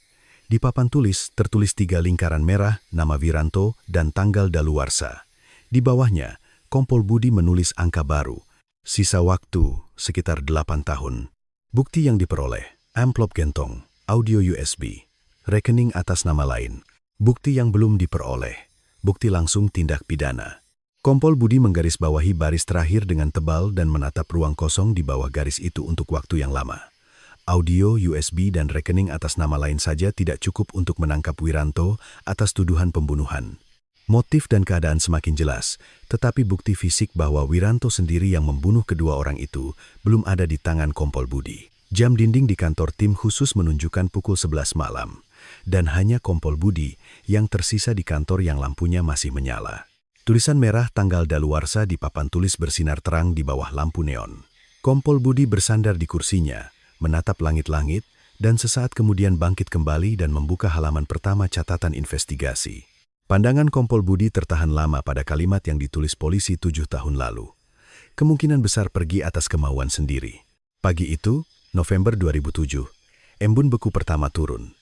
Di papan tulis tertulis 3 lingkaran merah, nama Wiranto, dan tanggal daluarsa. Di bawahnya, Kompol Budi menulis angka baru. Sisa waktu sekitar 8 tahun. Bukti yang diperoleh, amplop gentong, audio USB, rekening atas nama lain. Bukti yang belum diperoleh, bukti langsung tindak pidana. Kompol Budi menggarisbawahi baris terakhir dengan tebal dan menatap ruang kosong di bawah garis itu untuk waktu yang lama. Audio, USB, dan rekening atas nama lain saja tidak cukup untuk menangkap Wiranto atas tuduhan pembunuhan. Motif dan keadaan semakin jelas, tetapi bukti fisik bahwa Wiranto sendiri yang membunuh kedua orang itu belum ada di tangan Kompol Budi. Jam dinding di kantor tim khusus menunjukkan pukul 11 malam, dan hanya Kompol Budi yang tersisa di kantor yang lampunya masih menyala. Tulisan merah tanggal daluarsa di papan tulis bersinar terang di bawah lampu neon. Kompol Budi bersandar di kursinya, menatap langit-langit, dan sesaat kemudian bangkit kembali dan membuka halaman pertama catatan investigasi. Pandangan Kompol Budi tertahan lama pada kalimat yang ditulis polisi 7 tahun lalu. Kemungkinan besar pergi atas kemauan sendiri. Pagi itu, November 2007, embun beku pertama turun.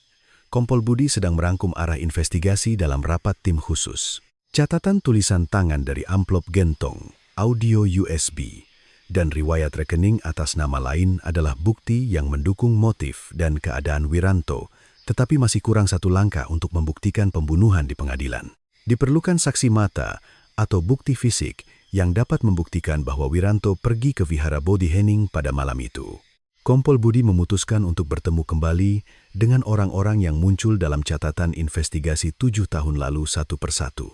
Kompol Budi sedang merangkum arah investigasi dalam rapat tim khusus. Catatan tulisan tangan dari amplop gentong, audio USB, dan riwayat rekening atas nama lain adalah bukti yang mendukung motif dan keadaan Wiranto, tetapi masih kurang satu langkah untuk membuktikan pembunuhan di pengadilan. Diperlukan saksi mata atau bukti fisik yang dapat membuktikan bahwa Wiranto pergi ke Vihara Bodhihening pada malam itu. Kompol Budi memutuskan untuk bertemu kembali dengan orang-orang yang muncul dalam catatan investigasi 7 tahun lalu satu persatu.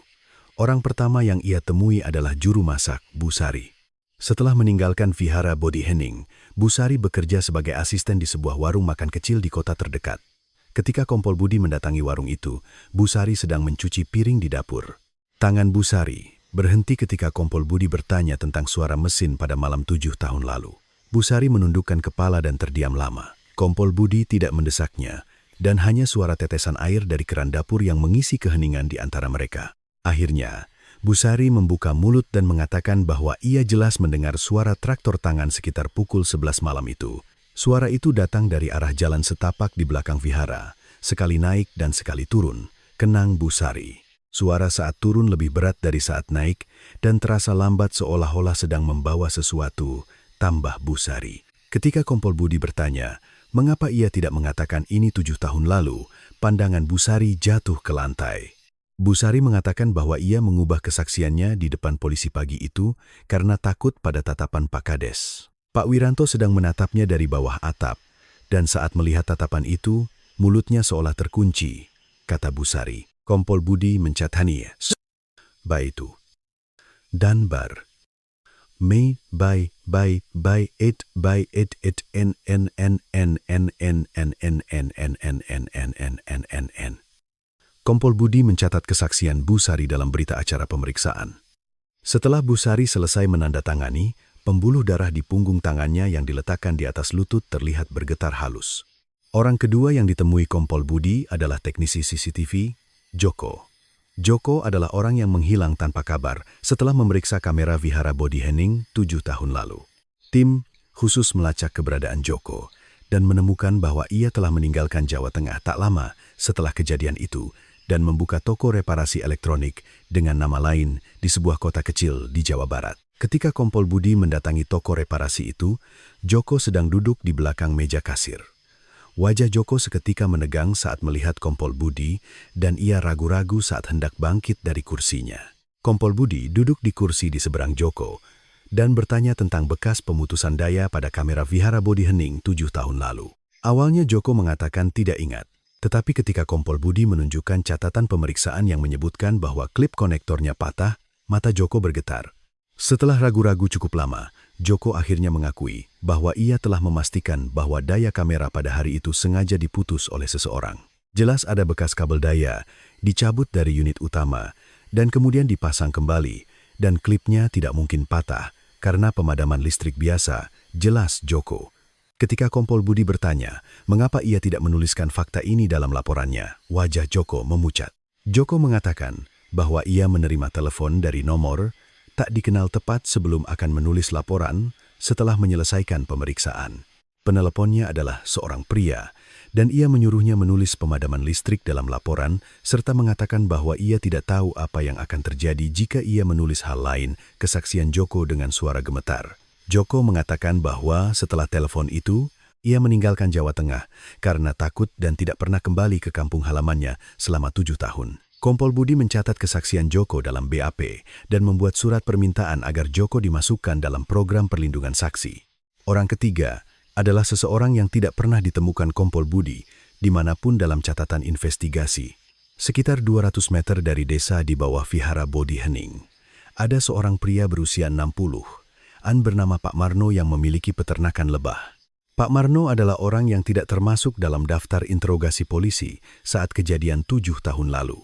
Orang pertama yang ia temui adalah juru masak, Bu Sari. Setelah meninggalkan Vihara Bodhihening, Bu Sari bekerja sebagai asisten di sebuah warung makan kecil di kota terdekat. Ketika Kompol Budi mendatangi warung itu, Bu Sari sedang mencuci piring di dapur. Tangan Bu Sari berhenti ketika Kompol Budi bertanya tentang suara mesin pada malam 7 tahun lalu. Bu Sari menundukkan kepala dan terdiam lama. Kompol Budi tidak mendesaknya, dan hanya suara tetesan air dari keran dapur yang mengisi keheningan di antara mereka. Akhirnya, Bu Sari membuka mulut dan mengatakan bahwa ia jelas mendengar suara traktor tangan sekitar pukul 11 malam itu. Suara itu datang dari arah jalan setapak di belakang vihara, sekali naik dan sekali turun, kenang Bu Sari. Suara saat turun lebih berat dari saat naik dan terasa lambat seolah-olah sedang membawa sesuatu, tambah Bu Sari. Ketika Kompol Budi bertanya, mengapa ia tidak mengatakan ini 7 tahun lalu, pandangan Bu Sari jatuh ke lantai. Bu Sari mengatakan bahwa ia mengubah kesaksiannya di depan polisi pagi itu karena takut pada tatapan Pak Kades. Pak Wiranto sedang menatapnya dari bawah atap, dan saat melihat tatapan itu, mulutnya seolah terkunci, kata Bu Sari. Kompol Budi mencatani, itu. Dan bar. May by it n n n n n n n n n n n n. Kompol Budi mencatat kesaksian Bu Sari dalam berita acara pemeriksaan. Setelah Bu Sari selesai menandatangani, pembuluh darah di punggung tangannya yang diletakkan di atas lutut terlihat bergetar halus. Orang kedua yang ditemui Kompol Budi adalah teknisi CCTV, Joko. Joko adalah orang yang menghilang tanpa kabar setelah memeriksa kamera Vihara Bodhihening 7 tahun lalu. Tim khusus melacak keberadaan Joko dan menemukan bahwa ia telah meninggalkan Jawa Tengah tak lama setelah kejadian itu dan membuka toko reparasi elektronik dengan nama lain di sebuah kota kecil di Jawa Barat. Ketika Kompol Budi mendatangi toko reparasi itu, Joko sedang duduk di belakang meja kasir. Wajah Joko seketika menegang saat melihat Kompol Budi dan ia ragu-ragu saat hendak bangkit dari kursinya. Kompol Budi duduk di kursi di seberang Joko dan bertanya tentang bekas pemutusan daya pada kamera Vihara Bodhihening 7 tahun lalu. Awalnya Joko mengatakan tidak ingat. Tetapi ketika Kompol Budi menunjukkan catatan pemeriksaan yang menyebutkan bahwa klip konektornya patah, mata Joko bergetar. Setelah ragu-ragu cukup lama, Joko akhirnya mengakui bahwa ia telah memastikan bahwa daya kamera pada hari itu sengaja diputus oleh seseorang. Jelas ada bekas kabel daya, dicabut dari unit utama, dan kemudian dipasang kembali, dan klipnya tidak mungkin patah karena pemadaman listrik biasa, jelas Joko. Ketika Kompol Budi bertanya, mengapa ia tidak menuliskan fakta ini dalam laporannya, wajah Joko memucat. Joko mengatakan bahwa ia menerima telepon dari nomor tak dikenal tepat sebelum akan menulis laporan setelah menyelesaikan pemeriksaan. Peneleponnya adalah seorang pria, dan ia menyuruhnya menulis pemadaman listrik dalam laporan, serta mengatakan bahwa ia tidak tahu apa yang akan terjadi jika ia menulis hal lain, kesaksian Joko dengan suara gemetar. Joko mengatakan bahwa setelah telepon itu, ia meninggalkan Jawa Tengah karena takut dan tidak pernah kembali ke kampung halamannya selama 7 tahun. Kompol Budi mencatat kesaksian Joko dalam BAP dan membuat surat permintaan agar Joko dimasukkan dalam program perlindungan saksi. Orang ketiga adalah seseorang yang tidak pernah ditemukan Kompol Budi dimanapun dalam catatan investigasi. Sekitar 200 meter dari desa di bawah Vihara Bodhihening, ada seorang pria berusia 60-an bernama Pak Marno yang memiliki peternakan lebah. Pak Marno adalah orang yang tidak termasuk dalam daftar interogasi polisi saat kejadian 7 tahun lalu.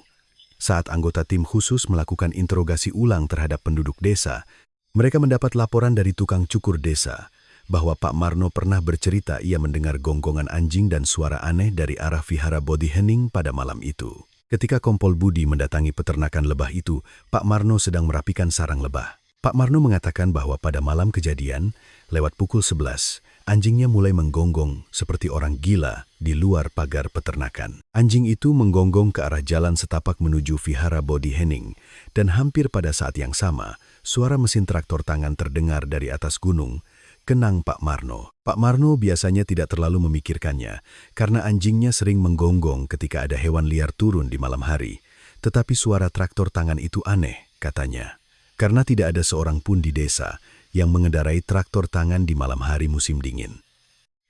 Saat anggota tim khusus melakukan interogasi ulang terhadap penduduk desa, mereka mendapat laporan dari tukang cukur desa bahwa Pak Marno pernah bercerita ia mendengar gonggongan anjing dan suara aneh dari arah vihara Bodhi Hening pada malam itu. Ketika Kompol Budi mendatangi peternakan lebah itu, Pak Marno sedang merapikan sarang lebah. Pak Marno mengatakan bahwa pada malam kejadian, lewat pukul 11, anjingnya mulai menggonggong seperti orang gila di luar pagar peternakan. Anjing itu menggonggong ke arah jalan setapak menuju vihara Bodhi Hening, dan hampir pada saat yang sama, suara mesin traktor tangan terdengar dari atas gunung, kenang Pak Marno. Pak Marno biasanya tidak terlalu memikirkannya, karena anjingnya sering menggonggong ketika ada hewan liar turun di malam hari. Tetapi suara traktor tangan itu aneh, katanya. Karena tidak ada seorang pun di desa yang mengendarai traktor tangan di malam hari musim dingin.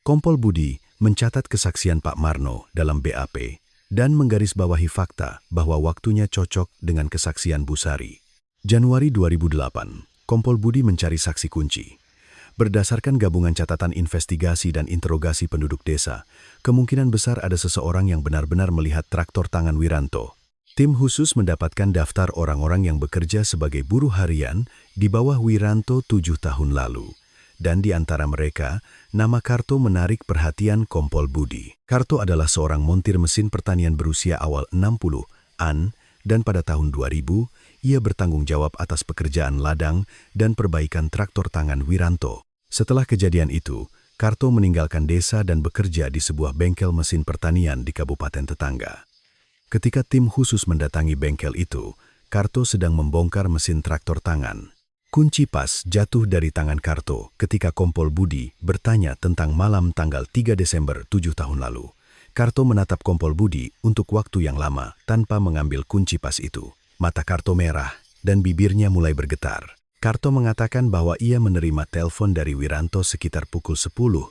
Kompol Budi mencatat kesaksian Pak Marno dalam BAP dan menggarisbawahi fakta bahwa waktunya cocok dengan kesaksian Bu Sari. Januari 2008, Kompol Budi mencari saksi kunci. Berdasarkan gabungan catatan investigasi dan interogasi penduduk desa, kemungkinan besar ada seseorang yang benar-benar melihat traktor tangan Wiranto. Tim khusus mendapatkan daftar orang-orang yang bekerja sebagai buruh harian di bawah Wiranto 7 tahun lalu. Dan di antara mereka, nama Karto menarik perhatian Kompol Budi. Karto adalah seorang montir mesin pertanian berusia awal 60-an, dan pada tahun 2000, ia bertanggung jawab atas pekerjaan ladang dan perbaikan traktor tangan Wiranto. Setelah kejadian itu, Karto meninggalkan desa dan bekerja di sebuah bengkel mesin pertanian di kabupaten tetangga. Ketika tim khusus mendatangi bengkel itu, Karto sedang membongkar mesin traktor tangan. Kunci pas jatuh dari tangan Karto ketika Kompol Budi bertanya tentang malam tanggal 3 Desember 7 tahun lalu. Karto menatap Kompol Budi untuk waktu yang lama tanpa mengambil kunci pas itu. Mata Karto merah dan bibirnya mulai bergetar. Karto mengatakan bahwa ia menerima telepon dari Wiranto sekitar pukul 10.30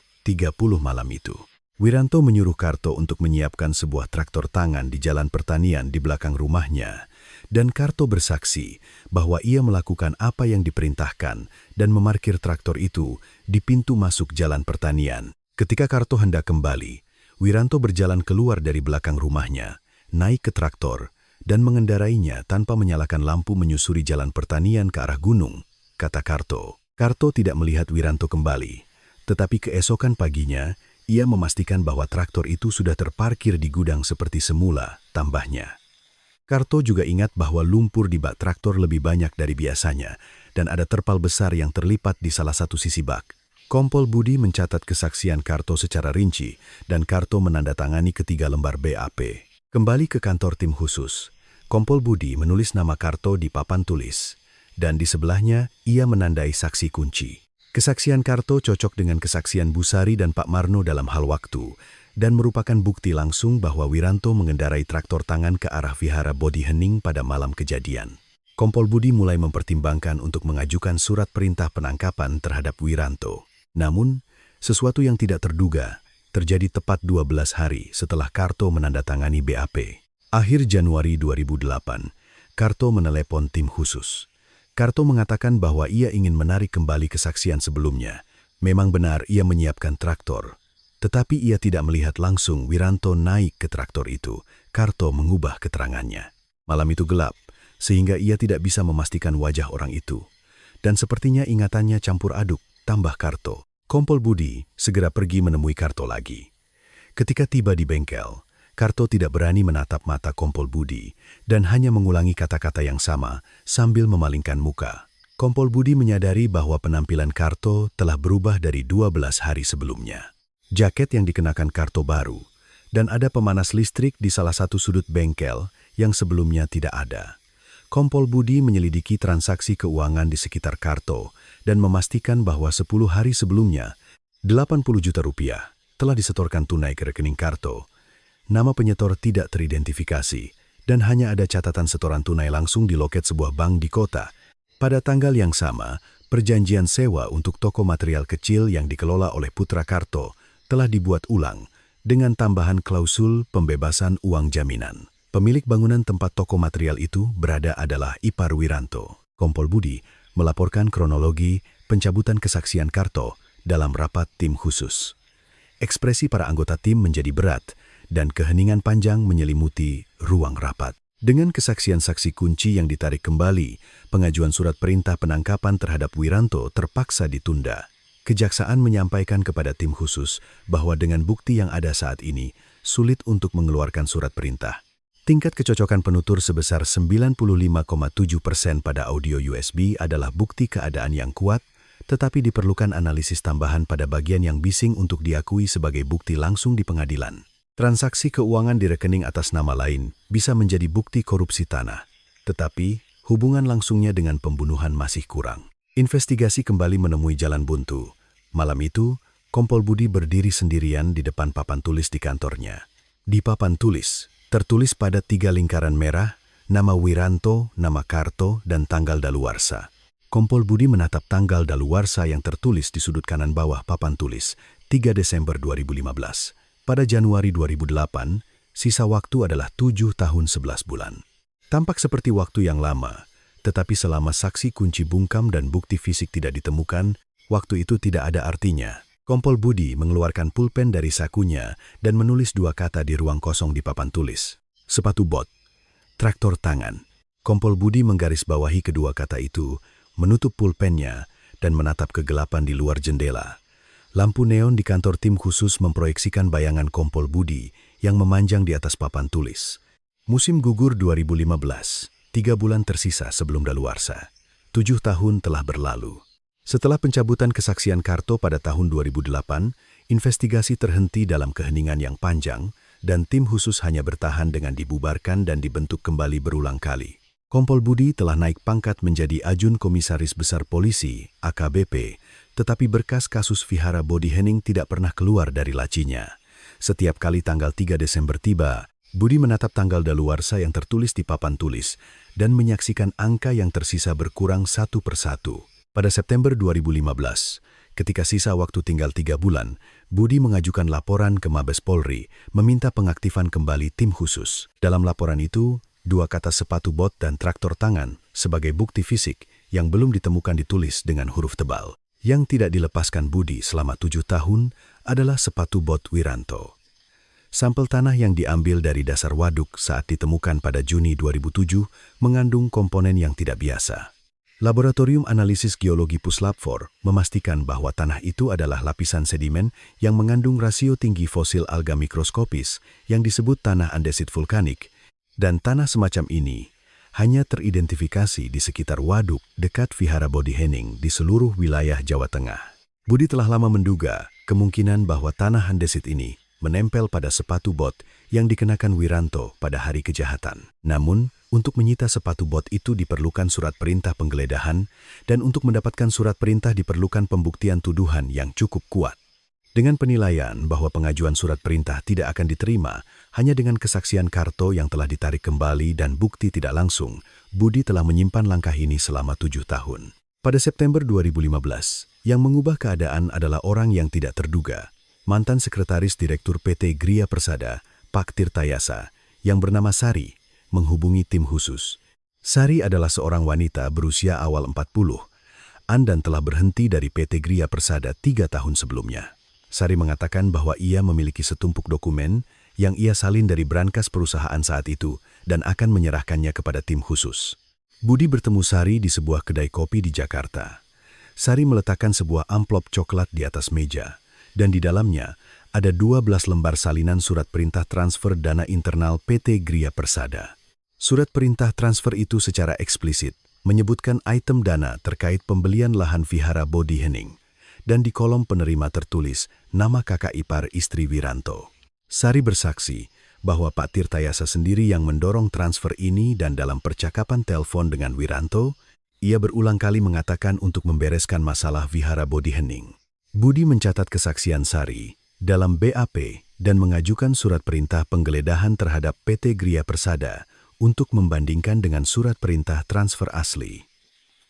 malam itu. Wiranto menyuruh Karto untuk menyiapkan sebuah traktor tangan di jalan pertanian di belakang rumahnya, dan Karto bersaksi bahwa ia melakukan apa yang diperintahkan dan memarkir traktor itu di pintu masuk jalan pertanian. Ketika Karto hendak kembali, Wiranto berjalan keluar dari belakang rumahnya, naik ke traktor, dan mengendarainya tanpa menyalakan lampu menyusuri jalan pertanian ke arah gunung, kata Karto. Karto tidak melihat Wiranto kembali, tetapi keesokan paginya, ia memastikan bahwa traktor itu sudah terparkir di gudang seperti semula, tambahnya. Karto juga ingat bahwa lumpur di bak traktor lebih banyak dari biasanya, dan ada terpal besar yang terlipat di salah satu sisi bak. Kompol Budi mencatat kesaksian Karto secara rinci, dan Karto menandatangani ketiga lembar BAP. Kembali ke kantor tim khusus, Kompol Budi menulis nama Karto di papan tulis, dan di sebelahnya ia menandai saksi kunci. Kesaksian Karto cocok dengan kesaksian Bu Sari dan Pak Marno dalam hal waktu, dan merupakan bukti langsung bahwa Wiranto mengendarai traktor tangan ke arah vihara Bodhi Hening pada malam kejadian. Kompol Budi mulai mempertimbangkan untuk mengajukan surat perintah penangkapan terhadap Wiranto. Namun, sesuatu yang tidak terduga terjadi tepat 12 hari setelah Karto menandatangani BAP. Akhir Januari 2008, Karto menelepon tim khusus. Karto mengatakan bahwa ia ingin menarik kembali kesaksian sebelumnya. Memang benar ia menyiapkan traktor, tetapi ia tidak melihat langsung Wiranto naik ke traktor itu. Karto mengubah keterangannya. Malam itu gelap, sehingga ia tidak bisa memastikan wajah orang itu. Dan sepertinya ingatannya campur aduk, tambah Karto. Kompol Budi segera pergi menemui Karto lagi. Ketika tiba di bengkel, Karto tidak berani menatap mata Kompol Budi dan hanya mengulangi kata-kata yang sama sambil memalingkan muka. Kompol Budi menyadari bahwa penampilan Karto telah berubah dari 12 hari sebelumnya. Jaket yang dikenakan Karto baru, dan ada pemanas listrik di salah satu sudut bengkel yang sebelumnya tidak ada. Kompol Budi menyelidiki transaksi keuangan di sekitar Karto dan memastikan bahwa 10 hari sebelumnya, 80 juta rupiah telah disetorkan tunai ke rekening Karto. Nama penyetor tidak teridentifikasi dan hanya ada catatan setoran tunai langsung di loket sebuah bank di kota. Pada tanggal yang sama, perjanjian sewa untuk toko material kecil yang dikelola oleh putra Karto telah dibuat ulang dengan tambahan klausul pembebasan uang jaminan. Pemilik bangunan tempat toko material itu berada adalah ipar Wiranto. Kompol Budi melaporkan kronologi pencabutan kesaksian Karto dalam rapat tim khusus. Ekspresi para anggota tim menjadi berat dan keheningan panjang menyelimuti ruang rapat. Dengan kesaksian saksi kunci yang ditarik kembali, pengajuan surat perintah penangkapan terhadap Wiranto terpaksa ditunda. Kejaksaan menyampaikan kepada tim khusus bahwa dengan bukti yang ada saat ini, sulit untuk mengeluarkan surat perintah. Tingkat kecocokan penutur sebesar 95,7% pada audio USB adalah bukti keadaan yang kuat, tetapi diperlukan analisis tambahan pada bagian yang bising untuk diakui sebagai bukti langsung di pengadilan. Transaksi keuangan di rekening atas nama lain bisa menjadi bukti korupsi tanah, tetapi hubungan langsungnya dengan pembunuhan masih kurang. Investigasi kembali menemui jalan buntu. Malam itu, Kompol Budi berdiri sendirian di depan papan tulis di kantornya. Di papan tulis, tertulis pada 3 lingkaran merah, nama Wiranto, nama Karto, dan tanggal daluarsa. Kompol Budi menatap tanggal daluarsa yang tertulis di sudut kanan bawah papan tulis, 3 Desember 2015. Pada Januari 2008, sisa waktu adalah 7 tahun 11 bulan. Tampak seperti waktu yang lama, tetapi selama saksi kunci bungkam dan bukti fisik tidak ditemukan, waktu itu tidak ada artinya. Kompol Budi mengeluarkan pulpen dari sakunya dan menulis 2 kata di ruang kosong di papan tulis. Sepatu bot, traktor tangan. Kompol Budi menggarisbawahi kedua kata itu, menutup pulpennya, dan menatap kegelapan di luar jendela. Lampu neon di kantor tim khusus memproyeksikan bayangan Kompol Budi yang memanjang di atas papan tulis. Musim gugur 2015. 3 bulan tersisa sebelum daluarsa. 7 tahun telah berlalu. Setelah pencabutan kesaksian Karto pada tahun 2008, investigasi terhenti dalam keheningan yang panjang dan tim khusus hanya bertahan dengan dibubarkan dan dibentuk kembali berulang kali. Kompol Budi telah naik pangkat menjadi Ajun Komisaris Besar Polisi, AKBP, tetapi berkas kasus Vihara Body Henning tidak pernah keluar dari lacinya. Setiap kali tanggal 3 Desember tiba, Budi menatap tanggal daluarsa yang tertulis di papan tulis dan menyaksikan angka yang tersisa berkurang satu persatu. Pada September 2015, ketika sisa waktu tinggal 3 bulan, Budi mengajukan laporan ke Mabes Polri meminta pengaktifan kembali tim khusus. Dalam laporan itu, 2 kata sepatu bot dan traktor tangan sebagai bukti fisik yang belum ditemukan ditulis dengan huruf tebal. Yang tidak dilepaskan Budi selama 7 tahun adalah sepatu bot Wiranto. Sampel tanah yang diambil dari dasar waduk saat ditemukan pada Juni 2007 mengandung komponen yang tidak biasa. Laboratorium Analisis Geologi Puslap-4 memastikan bahwa tanah itu adalah lapisan sedimen yang mengandung rasio tinggi fosil alga mikroskopis yang disebut tanah andesit vulkanik, dan tanah semacam ini hanya teridentifikasi di sekitar waduk dekat Vihara Body Henning di seluruh wilayah Jawa Tengah. Budi telah lama menduga kemungkinan bahwa tanah andesit ini menempel pada sepatu bot yang dikenakan Wiranto pada hari kejahatan. Namun, untuk menyita sepatu bot itu diperlukan surat perintah penggeledahan, dan untuk mendapatkan surat perintah diperlukan pembuktian tuduhan yang cukup kuat. Dengan penilaian bahwa pengajuan surat perintah tidak akan diterima, hanya dengan kesaksian Karto yang telah ditarik kembali dan bukti tidak langsung, Budi telah menyimpan langkah ini selama 7 tahun. Pada September 2015, yang mengubah keadaan adalah orang yang tidak terduga. Mantan Sekretaris Direktur PT Gria Persada, Pak Tirtayasa, yang bernama Sari, menghubungi tim khusus. Sari adalah seorang wanita berusia awal 40-an dan telah berhenti dari PT Gria Persada 3 tahun sebelumnya. Sari mengatakan bahwa ia memiliki setumpuk dokumen yang ia salin dari brankas perusahaan saat itu dan akan menyerahkannya kepada tim khusus. Budi bertemu Sari di sebuah kedai kopi di Jakarta. Sari meletakkan sebuah amplop coklat di atas meja, dan di dalamnya ada 12 lembar salinan surat perintah transfer dana internal PT Gria Persada. Surat perintah transfer itu secara eksplisit menyebutkan item dana terkait pembelian lahan Vihara Body Henning, dan di kolom penerima tertulis nama kakak ipar istri Wiranto. Sari bersaksi bahwa Pak Tirtayasa sendiri yang mendorong transfer ini, dan dalam percakapan telepon dengan Wiranto, ia berulang kali mengatakan untuk membereskan masalah Vihara Body Henning. Budi mencatat kesaksian Sari dalam BAP dan mengajukan surat perintah penggeledahan terhadap PT Gria Persada untuk membandingkan dengan surat perintah transfer asli.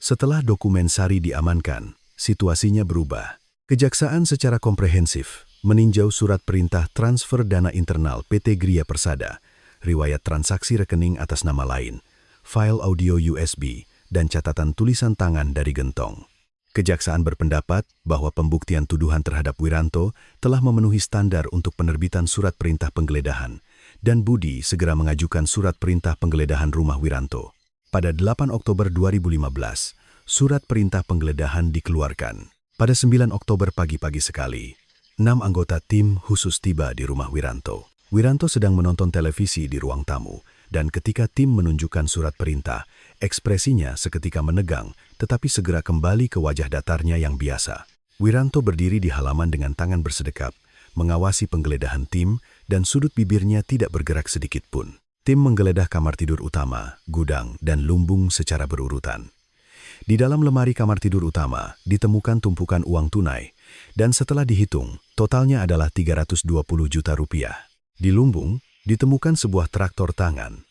Setelah dokumen Sari diamankan, situasinya berubah. Kejaksaan secara komprehensif meninjau surat perintah transfer dana internal PT Gria Persada, riwayat transaksi rekening atas nama lain, file audio USB, dan catatan tulisan tangan dari Gentong. Kejaksaan berpendapat bahwa pembuktian tuduhan terhadap Wiranto telah memenuhi standar untuk penerbitan surat perintah penggeledahan, dan Budi segera mengajukan surat perintah penggeledahan rumah Wiranto. Pada 8 Oktober 2015, surat perintah penggeledahan dikeluarkan. Pada 9 Oktober pagi-pagi sekali, 6 anggota tim khusus tiba di rumah Wiranto. Wiranto sedang menonton televisi di ruang tamu, dan ketika tim menunjukkan surat perintah, ekspresinya seketika menegang, tetapi segera kembali ke wajah datarnya yang biasa. Wiranto berdiri di halaman dengan tangan bersedekap, mengawasi penggeledahan tim, dan sudut bibirnya tidak bergerak sedikit pun. Tim menggeledah kamar tidur utama, gudang, dan lumbung secara berurutan. Di dalam lemari kamar tidur utama, ditemukan tumpukan uang tunai, dan setelah dihitung, totalnya adalah 320 juta rupiah. Di lumbung, ditemukan sebuah traktor tangan.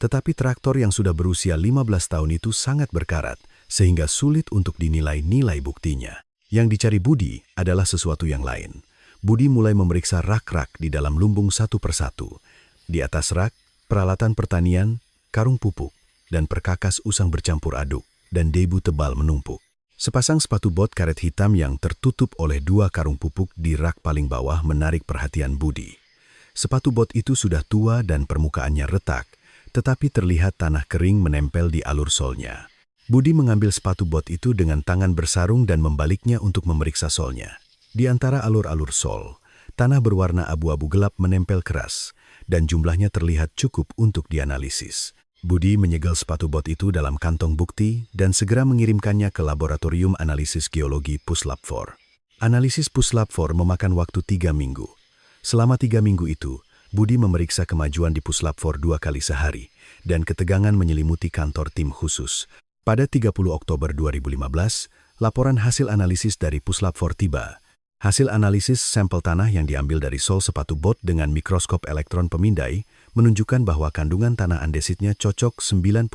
Tetapi traktor yang sudah berusia 15 tahun itu sangat berkarat, sehingga sulit untuk dinilai nilai buktinya. Yang dicari Budi adalah sesuatu yang lain. Budi mulai memeriksa rak-rak di dalam lumbung satu persatu. Di atas rak, peralatan pertanian, karung pupuk, dan perkakas usang bercampur aduk, dan debu tebal menumpuk. Sepasang sepatu bot karet hitam yang tertutup oleh 2 karung pupuk di rak paling bawah menarik perhatian Budi. Sepatu bot itu sudah tua dan permukaannya retak, tetapi terlihat tanah kering menempel di alur solnya. Budi mengambil sepatu bot itu dengan tangan bersarung dan membaliknya untuk memeriksa solnya. Di antara alur-alur sol, tanah berwarna abu-abu gelap menempel keras, dan jumlahnya terlihat cukup untuk dianalisis. Budi menyegel sepatu bot itu dalam kantong bukti dan segera mengirimkannya ke Laboratorium Analisis Geologi Puslap 4. Analisis Puslap 4 memakan waktu 3 minggu. Selama 3 minggu itu, Budi memeriksa kemajuan di Puslap 4 2 kali sehari, dan ketegangan menyelimuti kantor tim khusus. Pada 30 Oktober 2015, laporan hasil analisis dari Puslap 4 tiba. Hasil analisis sampel tanah yang diambil dari sol sepatu bot dengan mikroskop elektron pemindai menunjukkan bahwa kandungan tanah andesitnya cocok 97,3%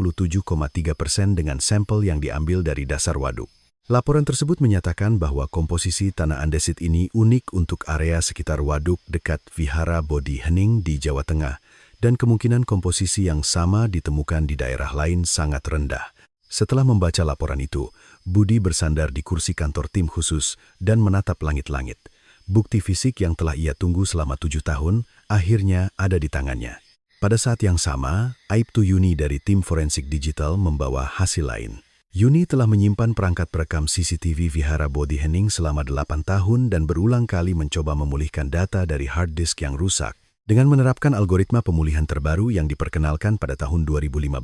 dengan sampel yang diambil dari dasar waduk. Laporan tersebut menyatakan bahwa komposisi tanah andesit ini unik untuk area sekitar waduk dekat Vihara Bodhi Hening di Jawa Tengah, dan kemungkinan komposisi yang sama ditemukan di daerah lain sangat rendah. Setelah membaca laporan itu, Budi bersandar di kursi kantor tim khusus dan menatap langit-langit. Bukti fisik yang telah ia tunggu selama 7 tahun, akhirnya ada di tangannya. Pada saat yang sama, Aibtu Yuni dari tim forensik digital membawa hasil lain. Yuni telah menyimpan perangkat perekam CCTV Vihara Bodhi Hening selama 8 tahun dan berulang kali mencoba memulihkan data dari hard disk yang rusak. Dengan menerapkan algoritma pemulihan terbaru yang diperkenalkan pada tahun 2015,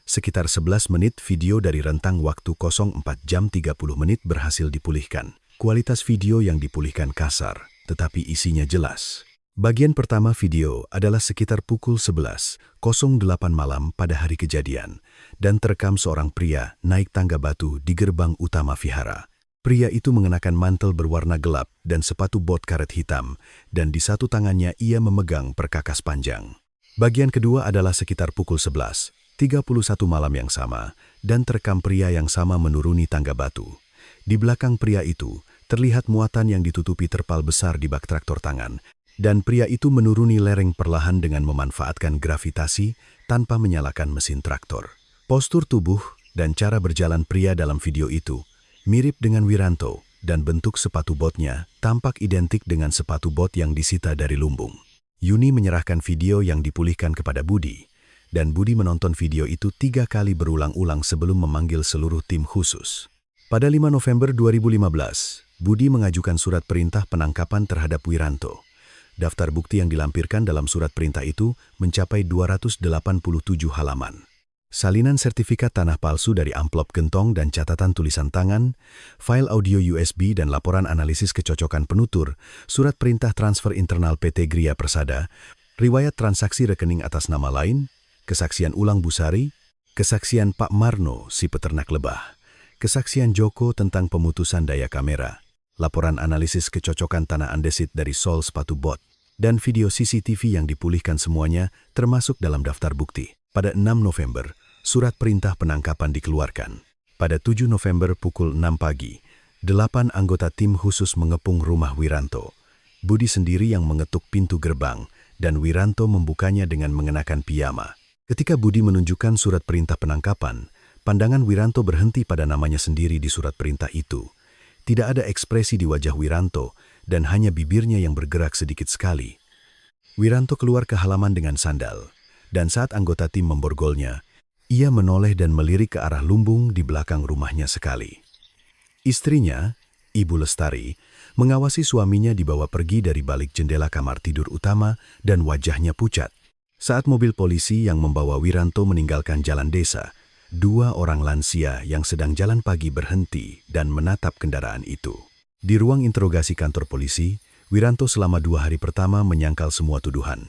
sekitar 11 menit video dari rentang waktu 04 jam 30 menit berhasil dipulihkan. Kualitas video yang dipulihkan kasar, tetapi isinya jelas. Bagian pertama video adalah sekitar pukul 11.08 malam pada hari kejadian, dan terekam seorang pria naik tangga batu di gerbang utama vihara. Pria itu mengenakan mantel berwarna gelap dan sepatu bot karet hitam, dan di satu tangannya ia memegang perkakas panjang. Bagian kedua adalah sekitar pukul 11.31 malam yang sama, dan terekam pria yang sama menuruni tangga batu. Di belakang pria itu, terlihat muatan yang ditutupi terpal besar di bak traktor tangan, dan pria itu menuruni lereng perlahan dengan memanfaatkan gravitasi tanpa menyalakan mesin traktor. Postur tubuh dan cara berjalan pria dalam video itu mirip dengan Wiranto, dan bentuk sepatu botnya tampak identik dengan sepatu bot yang disita dari lumbung. Yuni menyerahkan video yang dipulihkan kepada Budi, dan Budi menonton video itu 3 kali berulang-ulang sebelum memanggil seluruh tim khusus. Pada 5 November 2015, Budi mengajukan surat perintah penangkapan terhadap Wiranto. Daftar bukti yang dilampirkan dalam surat perintah itu mencapai 287 halaman. Salinan sertifikat tanah palsu dari amplop gentong dan catatan tulisan tangan, file audio USB dan laporan analisis kecocokan penutur, surat perintah transfer internal PT Gria Persada, riwayat transaksi rekening atas nama lain, kesaksian ulang Busari, kesaksian Pak Marno si peternak lebah, kesaksian Joko tentang pemutusan daya kamera, laporan analisis kecocokan tanah andesit dari sol sepatu bot, dan video CCTV yang dipulihkan semuanya termasuk dalam daftar bukti. Pada 6 November, surat perintah penangkapan dikeluarkan. Pada 7 November pukul 6 pagi, 8 anggota tim khusus mengepung rumah Wiranto. Budi sendiri yang mengetuk pintu gerbang, dan Wiranto membukanya dengan mengenakan piyama. Ketika Budi menunjukkan surat perintah penangkapan, pandangan Wiranto berhenti pada namanya sendiri di surat perintah itu. Tidak ada ekspresi di wajah Wiranto, dan hanya bibirnya yang bergerak sedikit sekali. Wiranto keluar ke halaman dengan sandal, dan saat anggota tim memborgolnya, ia menoleh dan melirik ke arah lumbung di belakang rumahnya sekali. Istrinya, Ibu Lestari, mengawasi suaminya dibawa pergi dari balik jendela kamar tidur utama dan wajahnya pucat. Saat mobil polisi yang membawa Wiranto meninggalkan jalan desa, dua orang lansia yang sedang jalan pagi berhenti dan menatap kendaraan itu. Di ruang interogasi kantor polisi, Wiranto selama 2 hari pertama menyangkal semua tuduhan.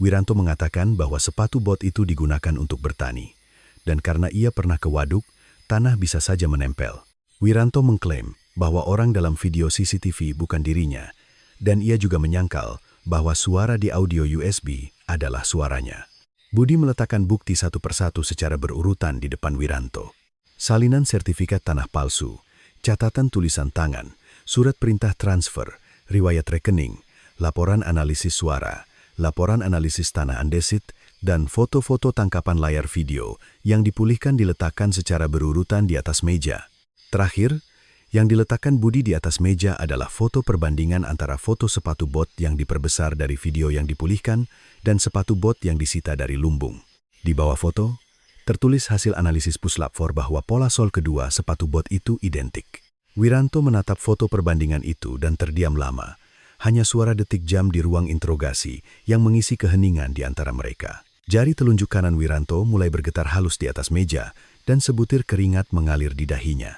Wiranto mengatakan bahwa sepatu bot itu digunakan untuk bertani. Dan karena ia pernah ke waduk, tanah bisa saja menempel. Wiranto mengklaim bahwa orang dalam video CCTV bukan dirinya, dan ia juga menyangkal bahwa suara di audio USB adalah suaranya. Budi meletakkan bukti satu persatu secara berurutan di depan Wiranto. Salinan sertifikat tanah palsu, catatan tulisan tangan, surat perintah transfer, riwayat rekening, laporan analisis suara, laporan analisis tanah andesit, dan foto-foto tangkapan layar video yang dipulihkan diletakkan secara berurutan di atas meja. Terakhir, yang diletakkan Budi di atas meja adalah foto perbandingan antara foto sepatu bot yang diperbesar dari video yang dipulihkan dan sepatu bot yang disita dari lumbung. Di bawah foto, tertulis hasil analisis puslap 4 bahwa pola sol kedua sepatu bot itu identik. Wiranto menatap foto perbandingan itu dan terdiam lama. Hanya suara detik jam di ruang interogasi yang mengisi keheningan di antara mereka. Jari telunjuk kanan Wiranto mulai bergetar halus di atas meja dan sebutir keringat mengalir di dahinya.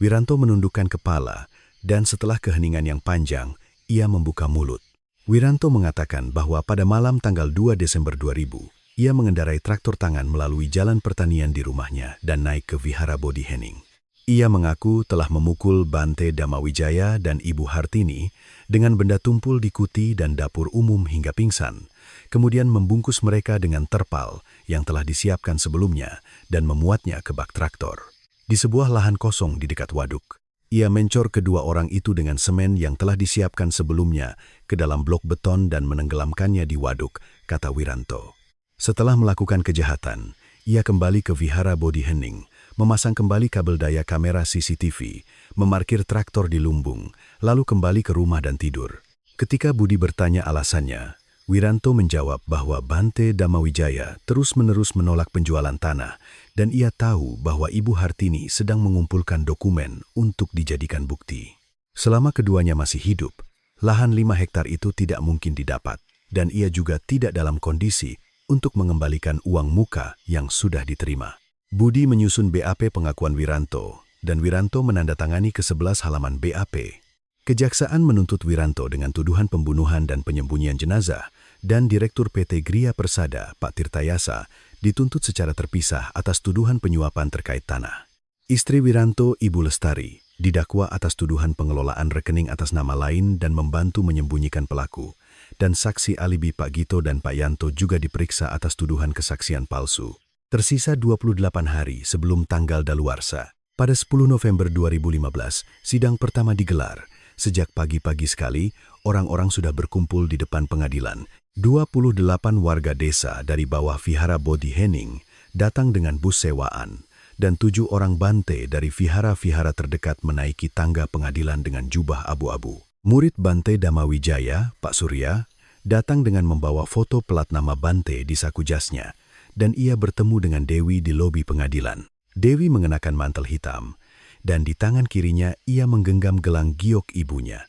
Wiranto menundukkan kepala, dan setelah keheningan yang panjang, ia membuka mulut. Wiranto mengatakan bahwa pada malam tanggal 2 Desember 2000, ia mengendarai traktor tangan melalui jalan pertanian di rumahnya dan naik ke Vihara Bodhi Hening. Ia mengaku telah memukul Bante Damawijaya dan Ibu Hartini dengan benda tumpul di kuti dan dapur umum hingga pingsan, kemudian membungkus mereka dengan terpal yang telah disiapkan sebelumnya dan memuatnya ke bak traktor. Di sebuah lahan kosong di dekat waduk, ia mencor kedua orang itu dengan semen yang telah disiapkan sebelumnya ke dalam blok beton dan menenggelamkannya di waduk, kata Wiranto. Setelah melakukan kejahatan, ia kembali ke Vihara Bodhi Hening, memasang kembali kabel daya kamera CCTV, memarkir traktor di lumbung, lalu kembali ke rumah dan tidur. Ketika Budi bertanya alasannya, Wiranto menjawab bahwa Bante Damawijaya terus-menerus menolak penjualan tanah dan ia tahu bahwa Ibu Hartini sedang mengumpulkan dokumen untuk dijadikan bukti. Selama keduanya masih hidup, lahan 5 hektar itu tidak mungkin didapat dan ia juga tidak dalam kondisi untuk mengembalikan uang muka yang sudah diterima. Budi menyusun BAP pengakuan Wiranto dan Wiranto menandatangani ke-11 halaman BAP. Kejaksaan menuntut Wiranto dengan tuduhan pembunuhan dan penyembunyian jenazah dan Direktur PT Gria Persada, Pak Tirtayasa, dituntut secara terpisah atas tuduhan penyuapan terkait tanah. Istri Wiranto, Ibu Lestari, didakwa atas tuduhan pengelolaan rekening atas nama lain dan membantu menyembunyikan pelaku, dan saksi alibi Pak Gito dan Pak Yanto juga diperiksa atas tuduhan kesaksian palsu. Tersisa 28 hari sebelum tanggal daluarsa. Pada 10 November 2015, sidang pertama digelar. Sejak pagi-pagi sekali, orang-orang sudah berkumpul di depan pengadilan. 28 warga desa dari bawah Vihara Bodhi Hening datang dengan bus sewaan, dan 7 orang Bante dari vihara-vihara terdekat menaiki tangga pengadilan dengan jubah abu-abu. Murid Bante Damawijaya, Pak Surya, datang dengan membawa foto plat nama Bante di saku jasnya, dan ia bertemu dengan Dewi di lobi pengadilan. Dewi mengenakan mantel hitam, dan di tangan kirinya ia menggenggam gelang giok ibunya.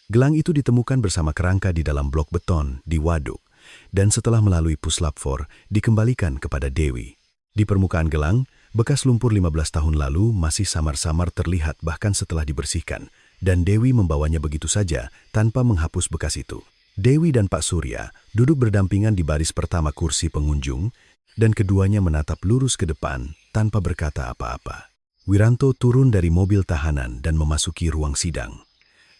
Gelang itu ditemukan bersama kerangka di dalam blok beton di waduk, dan setelah melalui puslap 4 dikembalikan kepada Dewi. Di permukaan gelang, bekas lumpur 15 tahun lalu masih samar-samar terlihat bahkan setelah dibersihkan, dan Dewi membawanya begitu saja tanpa menghapus bekas itu. Dewi dan Pak Surya duduk berdampingan di baris pertama kursi pengunjung, dan keduanya menatap lurus ke depan tanpa berkata apa-apa. Wiranto turun dari mobil tahanan dan memasuki ruang sidang.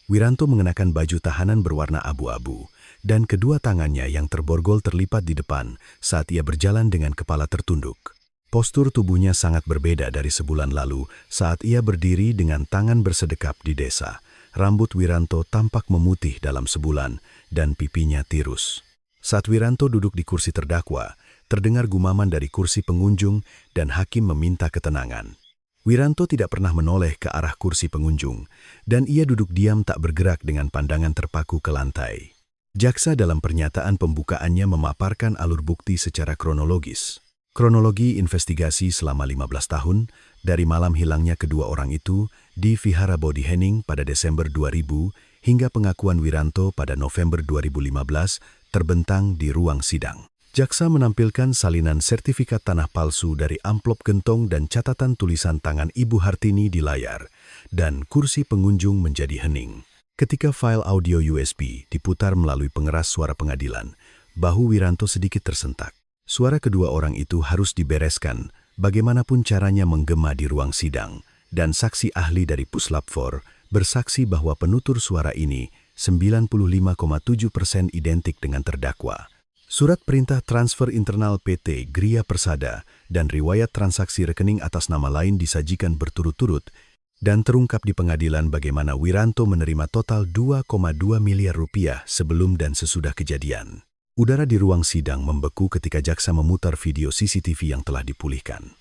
Wiranto mengenakan baju tahanan berwarna abu-abu, dan kedua tangannya yang terborgol terlipat di depan saat ia berjalan dengan kepala tertunduk. Postur tubuhnya sangat berbeda dari sebulan lalu saat ia berdiri dengan tangan bersedekap di desa. Rambut Wiranto tampak memutih dalam sebulan, dan pipinya tirus. Saat Wiranto duduk di kursi terdakwa, terdengar gumaman dari kursi pengunjung dan hakim meminta ketenangan. Wiranto tidak pernah menoleh ke arah kursi pengunjung, dan ia duduk diam tak bergerak dengan pandangan terpaku ke lantai. Jaksa dalam pernyataan pembukaannya memaparkan alur bukti secara kronologis. Kronologi investigasi selama 15 tahun, dari malam hilangnya kedua orang itu, di Vihara Bodhihening pada Desember 2000 hingga pengakuan Wiranto pada November 2015 terbentang di ruang sidang. Jaksa menampilkan salinan sertifikat tanah palsu dari amplop gentong dan catatan tulisan tangan Ibu Hartini di layar, dan kursi pengunjung menjadi hening. Ketika file audio USB diputar melalui pengeras suara pengadilan, bahu Wiranto sedikit tersentak. Suara kedua orang itu harus dibereskan, bagaimanapun caranya menggema di ruang sidang, dan saksi ahli dari Puslap 4 bersaksi bahwa penutur suara ini 95,7% identik dengan terdakwa. Surat perintah transfer internal PT Gria Persada dan riwayat transaksi rekening atas nama lain disajikan berturut-turut dan terungkap di pengadilan bagaimana Wiranto menerima total 2,2 miliar rupiah sebelum dan sesudah kejadian. Udara di ruang sidang membeku ketika jaksa memutar video CCTV yang telah dipulihkan.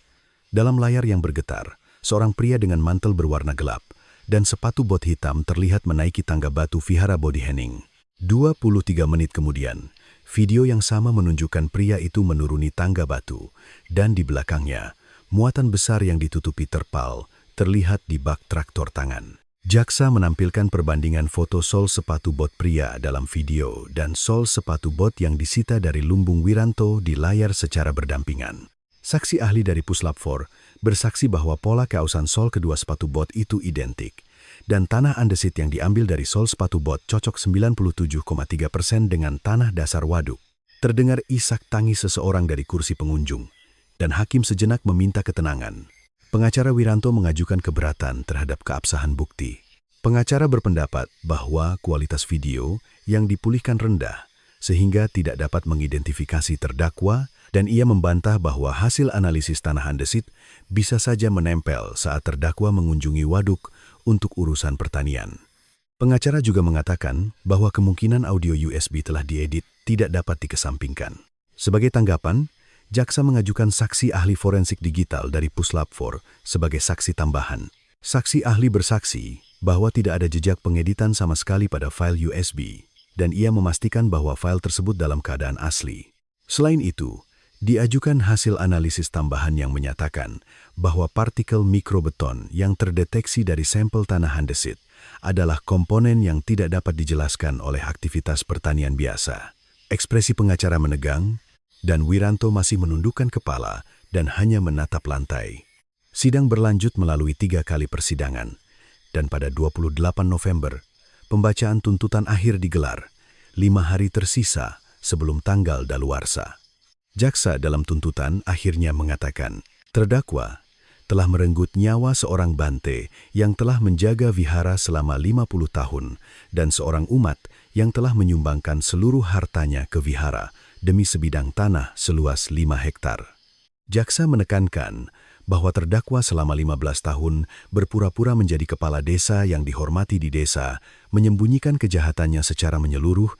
Dalam layar yang bergetar, seorang pria dengan mantel berwarna gelap dan sepatu bot hitam terlihat menaiki tangga batu Vihara Bodhihening. 23 menit kemudian, video yang sama menunjukkan pria itu menuruni tangga batu, dan di belakangnya, muatan besar yang ditutupi terpal terlihat di bak traktor tangan. Jaksa menampilkan perbandingan foto sol sepatu bot pria dalam video dan sol sepatu bot yang disita dari lumbung Wiranto di layar secara berdampingan. Saksi ahli dari Puslap 4 bersaksi bahwa pola kausan sol kedua sepatu bot itu identik, dan tanah andesit yang diambil dari sol sepatu bot cocok 97,3% dengan tanah dasar waduk. Terdengar isak tangis seseorang dari kursi pengunjung, dan hakim sejenak meminta ketenangan. Pengacara Wiranto mengajukan keberatan terhadap keabsahan bukti. Pengacara berpendapat bahwa kualitas video yang dipulihkan rendah, sehingga tidak dapat mengidentifikasi terdakwa, dan ia membantah bahwa hasil analisis tanah andesit bisa saja menempel saat terdakwa mengunjungi waduk untuk urusan pertanian. Pengacara juga mengatakan bahwa kemungkinan audio USB telah diedit tidak dapat dikesampingkan. Sebagai tanggapan, jaksa mengajukan saksi ahli forensik digital dari Puslap 4 sebagai saksi tambahan. Saksi ahli bersaksi bahwa tidak ada jejak pengeditan sama sekali pada file USB, dan ia memastikan bahwa file tersebut dalam keadaan asli. Selain itu, diajukan hasil analisis tambahan yang menyatakan bahwa partikel mikrobeton yang terdeteksi dari sampel tanah andesit adalah komponen yang tidak dapat dijelaskan oleh aktivitas pertanian biasa. Ekspresi pengacara menegang, dan Wiranto masih menundukkan kepala dan hanya menatap lantai. Sidang berlanjut melalui 3 kali persidangan, dan pada 28 November, pembacaan tuntutan akhir digelar, 5 hari tersisa sebelum tanggal daluarsa. Jaksa dalam tuntutan akhirnya mengatakan, terdakwa telah merenggut nyawa seorang bante yang telah menjaga vihara selama 50 tahun dan seorang umat yang telah menyumbangkan seluruh hartanya ke vihara demi sebidang tanah seluas 5 hektar. Jaksa menekankan bahwa terdakwa selama 15 tahun berpura-pura menjadi kepala desa yang dihormati di desa, menyembunyikan kejahatannya secara menyeluruh,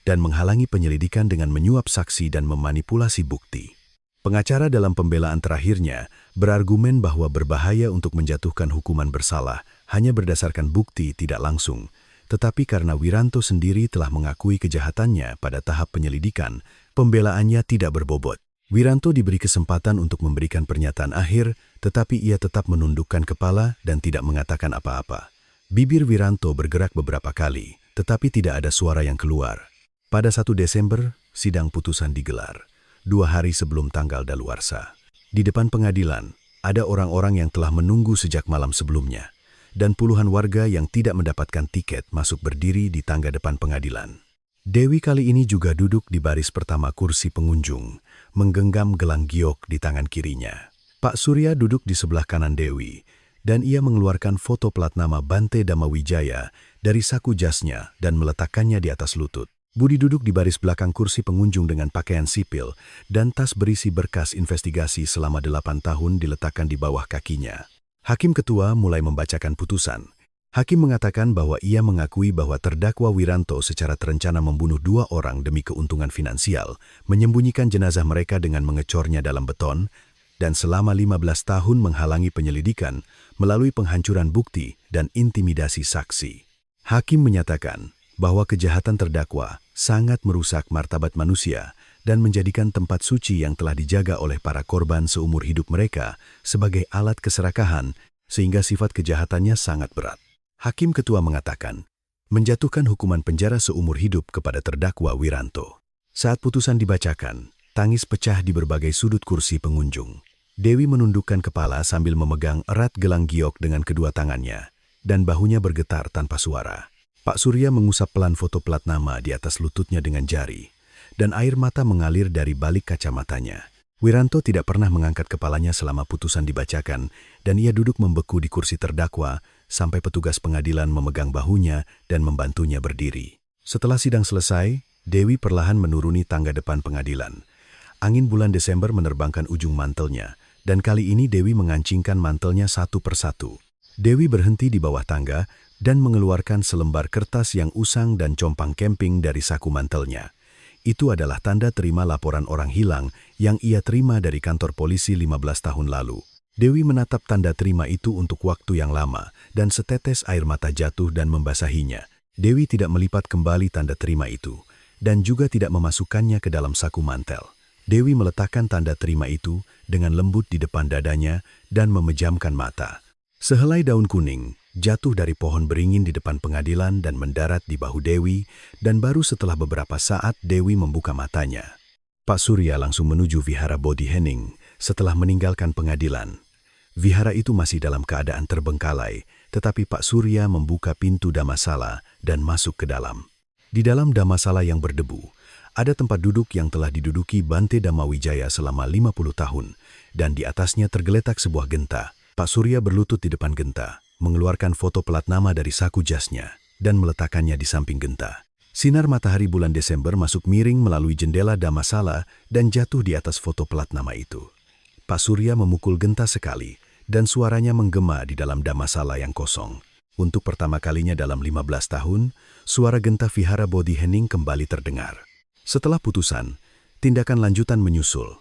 dan menghalangi penyelidikan dengan menyuap saksi dan memanipulasi bukti. Pengacara dalam pembelaan terakhirnya berargumen bahwa berbahaya untuk menjatuhkan hukuman bersalah hanya berdasarkan bukti tidak langsung, tetapi karena Wiranto sendiri telah mengakui kejahatannya pada tahap penyelidikan, pembelaannya tidak berbobot. Wiranto diberi kesempatan untuk memberikan pernyataan akhir, tetapi ia tetap menundukkan kepala dan tidak mengatakan apa-apa. Bibir Wiranto bergerak beberapa kali, tetapi tidak ada suara yang keluar. Pada 1 Desember, sidang putusan digelar, 2 hari sebelum tanggal daluarsa. Di depan pengadilan, ada orang-orang yang telah menunggu sejak malam sebelumnya, dan puluhan warga yang tidak mendapatkan tiket masuk berdiri di tangga depan pengadilan. Dewi kali ini juga duduk di baris pertama kursi pengunjung, menggenggam gelang giok di tangan kirinya. Pak Surya duduk di sebelah kanan Dewi, dan ia mengeluarkan foto plat nama Bante Damawijaya dari saku jasnya dan meletakkannya di atas lutut. Budi duduk di baris belakang kursi pengunjung dengan pakaian sipil dan tas berisi berkas investigasi selama 8 tahun diletakkan di bawah kakinya. Hakim ketua mulai membacakan putusan. Hakim mengatakan bahwa ia mengakui bahwa terdakwa Wiranto secara terencana membunuh 2 orang demi keuntungan finansial, menyembunyikan jenazah mereka dengan mengecornya dalam beton, dan selama 15 tahun menghalangi penyelidikan melalui penghancuran bukti dan intimidasi saksi. Hakim menyatakan bahwa kejahatan terdakwa sangat merusak martabat manusia dan menjadikan tempat suci yang telah dijaga oleh para korban seumur hidup mereka sebagai alat keserakahan sehingga sifat kejahatannya sangat berat. Hakim Ketua mengatakan, menjatuhkan hukuman penjara seumur hidup kepada terdakwa Wiranto. Saat putusan dibacakan, tangis pecah di berbagai sudut kursi pengunjung. Dewi menundukkan kepala sambil memegang erat gelang giok dengan kedua tangannya, dan bahunya bergetar tanpa suara. Pak Surya mengusap pelan foto plat nama di atas lututnya dengan jari, dan air mata mengalir dari balik kacamatanya. Wiranto tidak pernah mengangkat kepalanya selama putusan dibacakan, dan ia duduk membeku di kursi terdakwa sampai petugas pengadilan memegang bahunya dan membantunya berdiri. Setelah sidang selesai, Dewi perlahan menuruni tangga depan pengadilan. Angin bulan Desember menerbangkan ujung mantelnya, dan kali ini Dewi mengancingkan mantelnya satu persatu. Dewi berhenti di bawah tangga dan mengeluarkan selembar kertas yang usang dan compang camping dari saku mantelnya. Itu adalah tanda terima laporan orang hilang yang ia terima dari kantor polisi 15 tahun lalu. Dewi menatap tanda terima itu untuk waktu yang lama, dan setetes air mata jatuh dan membasahinya. Dewi tidak melipat kembali tanda terima itu, dan juga tidak memasukkannya ke dalam saku mantel. Dewi meletakkan tanda terima itu dengan lembut di depan dadanya dan memejamkan mata. Sehelai daun kuning jatuh dari pohon beringin di depan pengadilan dan mendarat di bahu Dewi, dan baru setelah beberapa saat Dewi membuka matanya. Pak Surya langsung menuju Vihara Bodhi Hening setelah meninggalkan pengadilan. Vihara itu masih dalam keadaan terbengkalai, tetapi Pak Surya membuka pintu Dhammasala dan masuk ke dalam. Di dalam Dhammasala yang berdebu, ada tempat duduk yang telah diduduki Bante Dhammawijaya selama 50 tahun, dan di atasnya tergeletak sebuah genta. Pak Surya berlutut di depan genta, mengeluarkan foto plat nama dari saku jasnya, dan meletakkannya di samping genta. Sinar matahari bulan Desember masuk miring melalui jendela Dhammasala dan jatuh di atas foto plat nama itu. Pak Surya memukul genta sekali, dan suaranya menggema di dalam Dhammasala yang kosong. Untuk pertama kalinya dalam 15 tahun, suara genta Vihara Bodhi Hening kembali terdengar. Setelah putusan, tindakan lanjutan menyusul.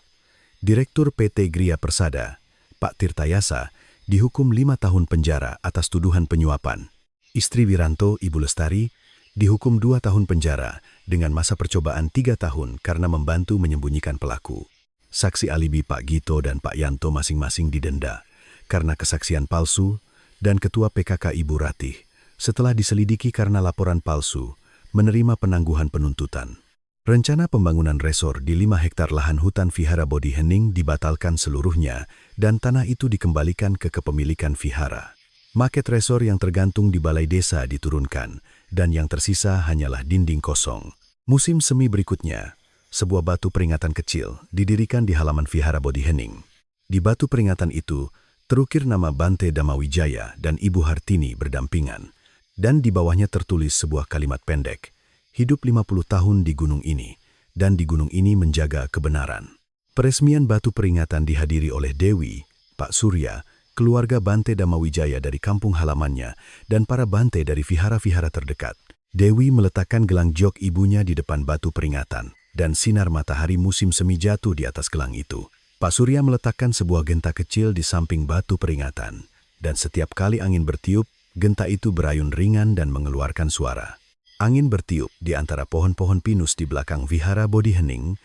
Direktur PT Griya Persada, Pak Tirtayasa, dihukum 5 tahun penjara atas tuduhan penyuapan. Istri Wiranto, Ibu Lestari, dihukum 2 tahun penjara dengan masa percobaan 3 tahun karena membantu menyembunyikan pelaku. Saksi alibi Pak Gito dan Pak Yanto masing-masing didenda karena kesaksian palsu, dan Ketua PKK Ibu Ratih, setelah diselidiki karena laporan palsu, menerima penangguhan penuntutan. Rencana pembangunan resor di 5 hektar lahan hutan Vihara Bodhi Hening dibatalkan seluruhnya dan tanah itu dikembalikan ke kepemilikan Vihara. Maket resor yang tergantung di balai desa diturunkan dan yang tersisa hanyalah dinding kosong. Musim semi berikutnya, sebuah batu peringatan kecil didirikan di halaman Vihara Bodhi Hening. Di batu peringatan itu terukir nama Bante Dhammawijaya dan Ibu Hartini berdampingan, dan di bawahnya tertulis sebuah kalimat pendek. Hidup 50 tahun di gunung ini, dan di gunung ini menjaga kebenaran. Peresmian batu peringatan dihadiri oleh Dewi, Pak Surya, keluarga Bante Dhammawijaya dari kampung halamannya, dan para Bante dari vihara-vihara terdekat. Dewi meletakkan gelang jok ibunya di depan batu peringatan, dan sinar matahari musim semi jatuh di atas gelang itu. Pak Surya meletakkan sebuah genta kecil di samping batu peringatan, dan setiap kali angin bertiup, genta itu berayun ringan dan mengeluarkan suara. Angin bertiup di antara pohon-pohon pinus di belakang Vihara Bodhi Hening,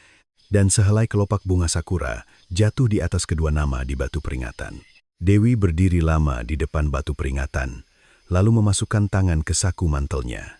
dan sehelai kelopak bunga sakura jatuh di atas kedua nama di batu peringatan. Dewi berdiri lama di depan batu peringatan, lalu memasukkan tangan ke saku mantelnya.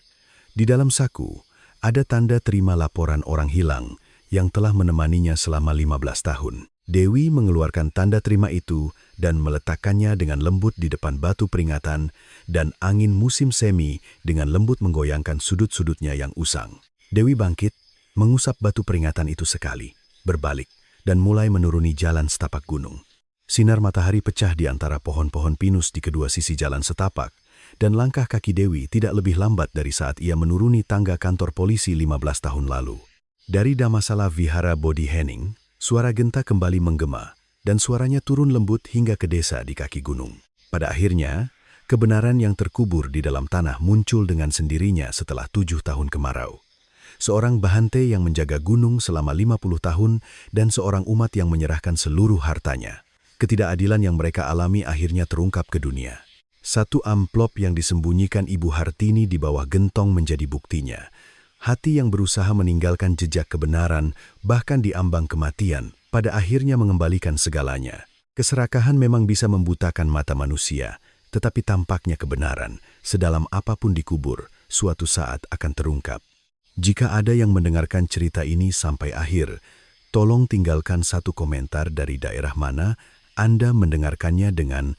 Di dalam saku, ada tanda terima laporan orang hilang yang telah menemaninya selama 15 tahun. Dewi mengeluarkan tanda terima itu dan meletakkannya dengan lembut di depan batu peringatan, dan angin musim semi dengan lembut menggoyangkan sudut-sudutnya yang usang. Dewi bangkit, mengusap batu peringatan itu sekali, berbalik, dan mulai menuruni jalan setapak gunung. Sinar matahari pecah di antara pohon-pohon pinus di kedua sisi jalan setapak, dan langkah kaki Dewi tidak lebih lambat dari saat ia menuruni tangga kantor polisi 15 tahun lalu. Dari Dhammasala Vihara Bodhi Hening, suara genta kembali menggema, dan suaranya turun lembut hingga ke desa di kaki gunung. Pada akhirnya, kebenaran yang terkubur di dalam tanah muncul dengan sendirinya setelah 7 tahun kemarau. Seorang bahante yang menjaga gunung selama 50 tahun dan seorang umat yang menyerahkan seluruh hartanya. Ketidakadilan yang mereka alami akhirnya terungkap ke dunia. Satu amplop yang disembunyikan Ibu Hartini di bawah gentong menjadi buktinya. Hati yang berusaha meninggalkan jejak kebenaran, bahkan di ambang kematian, pada akhirnya mengembalikan segalanya. Keserakahan memang bisa membutakan mata manusia, tetapi tampaknya kebenaran, sedalam apapun dikubur, suatu saat akan terungkap. Jika ada yang mendengarkan cerita ini sampai akhir, tolong tinggalkan satu komentar dari daerah mana Anda mendengarkannya dengan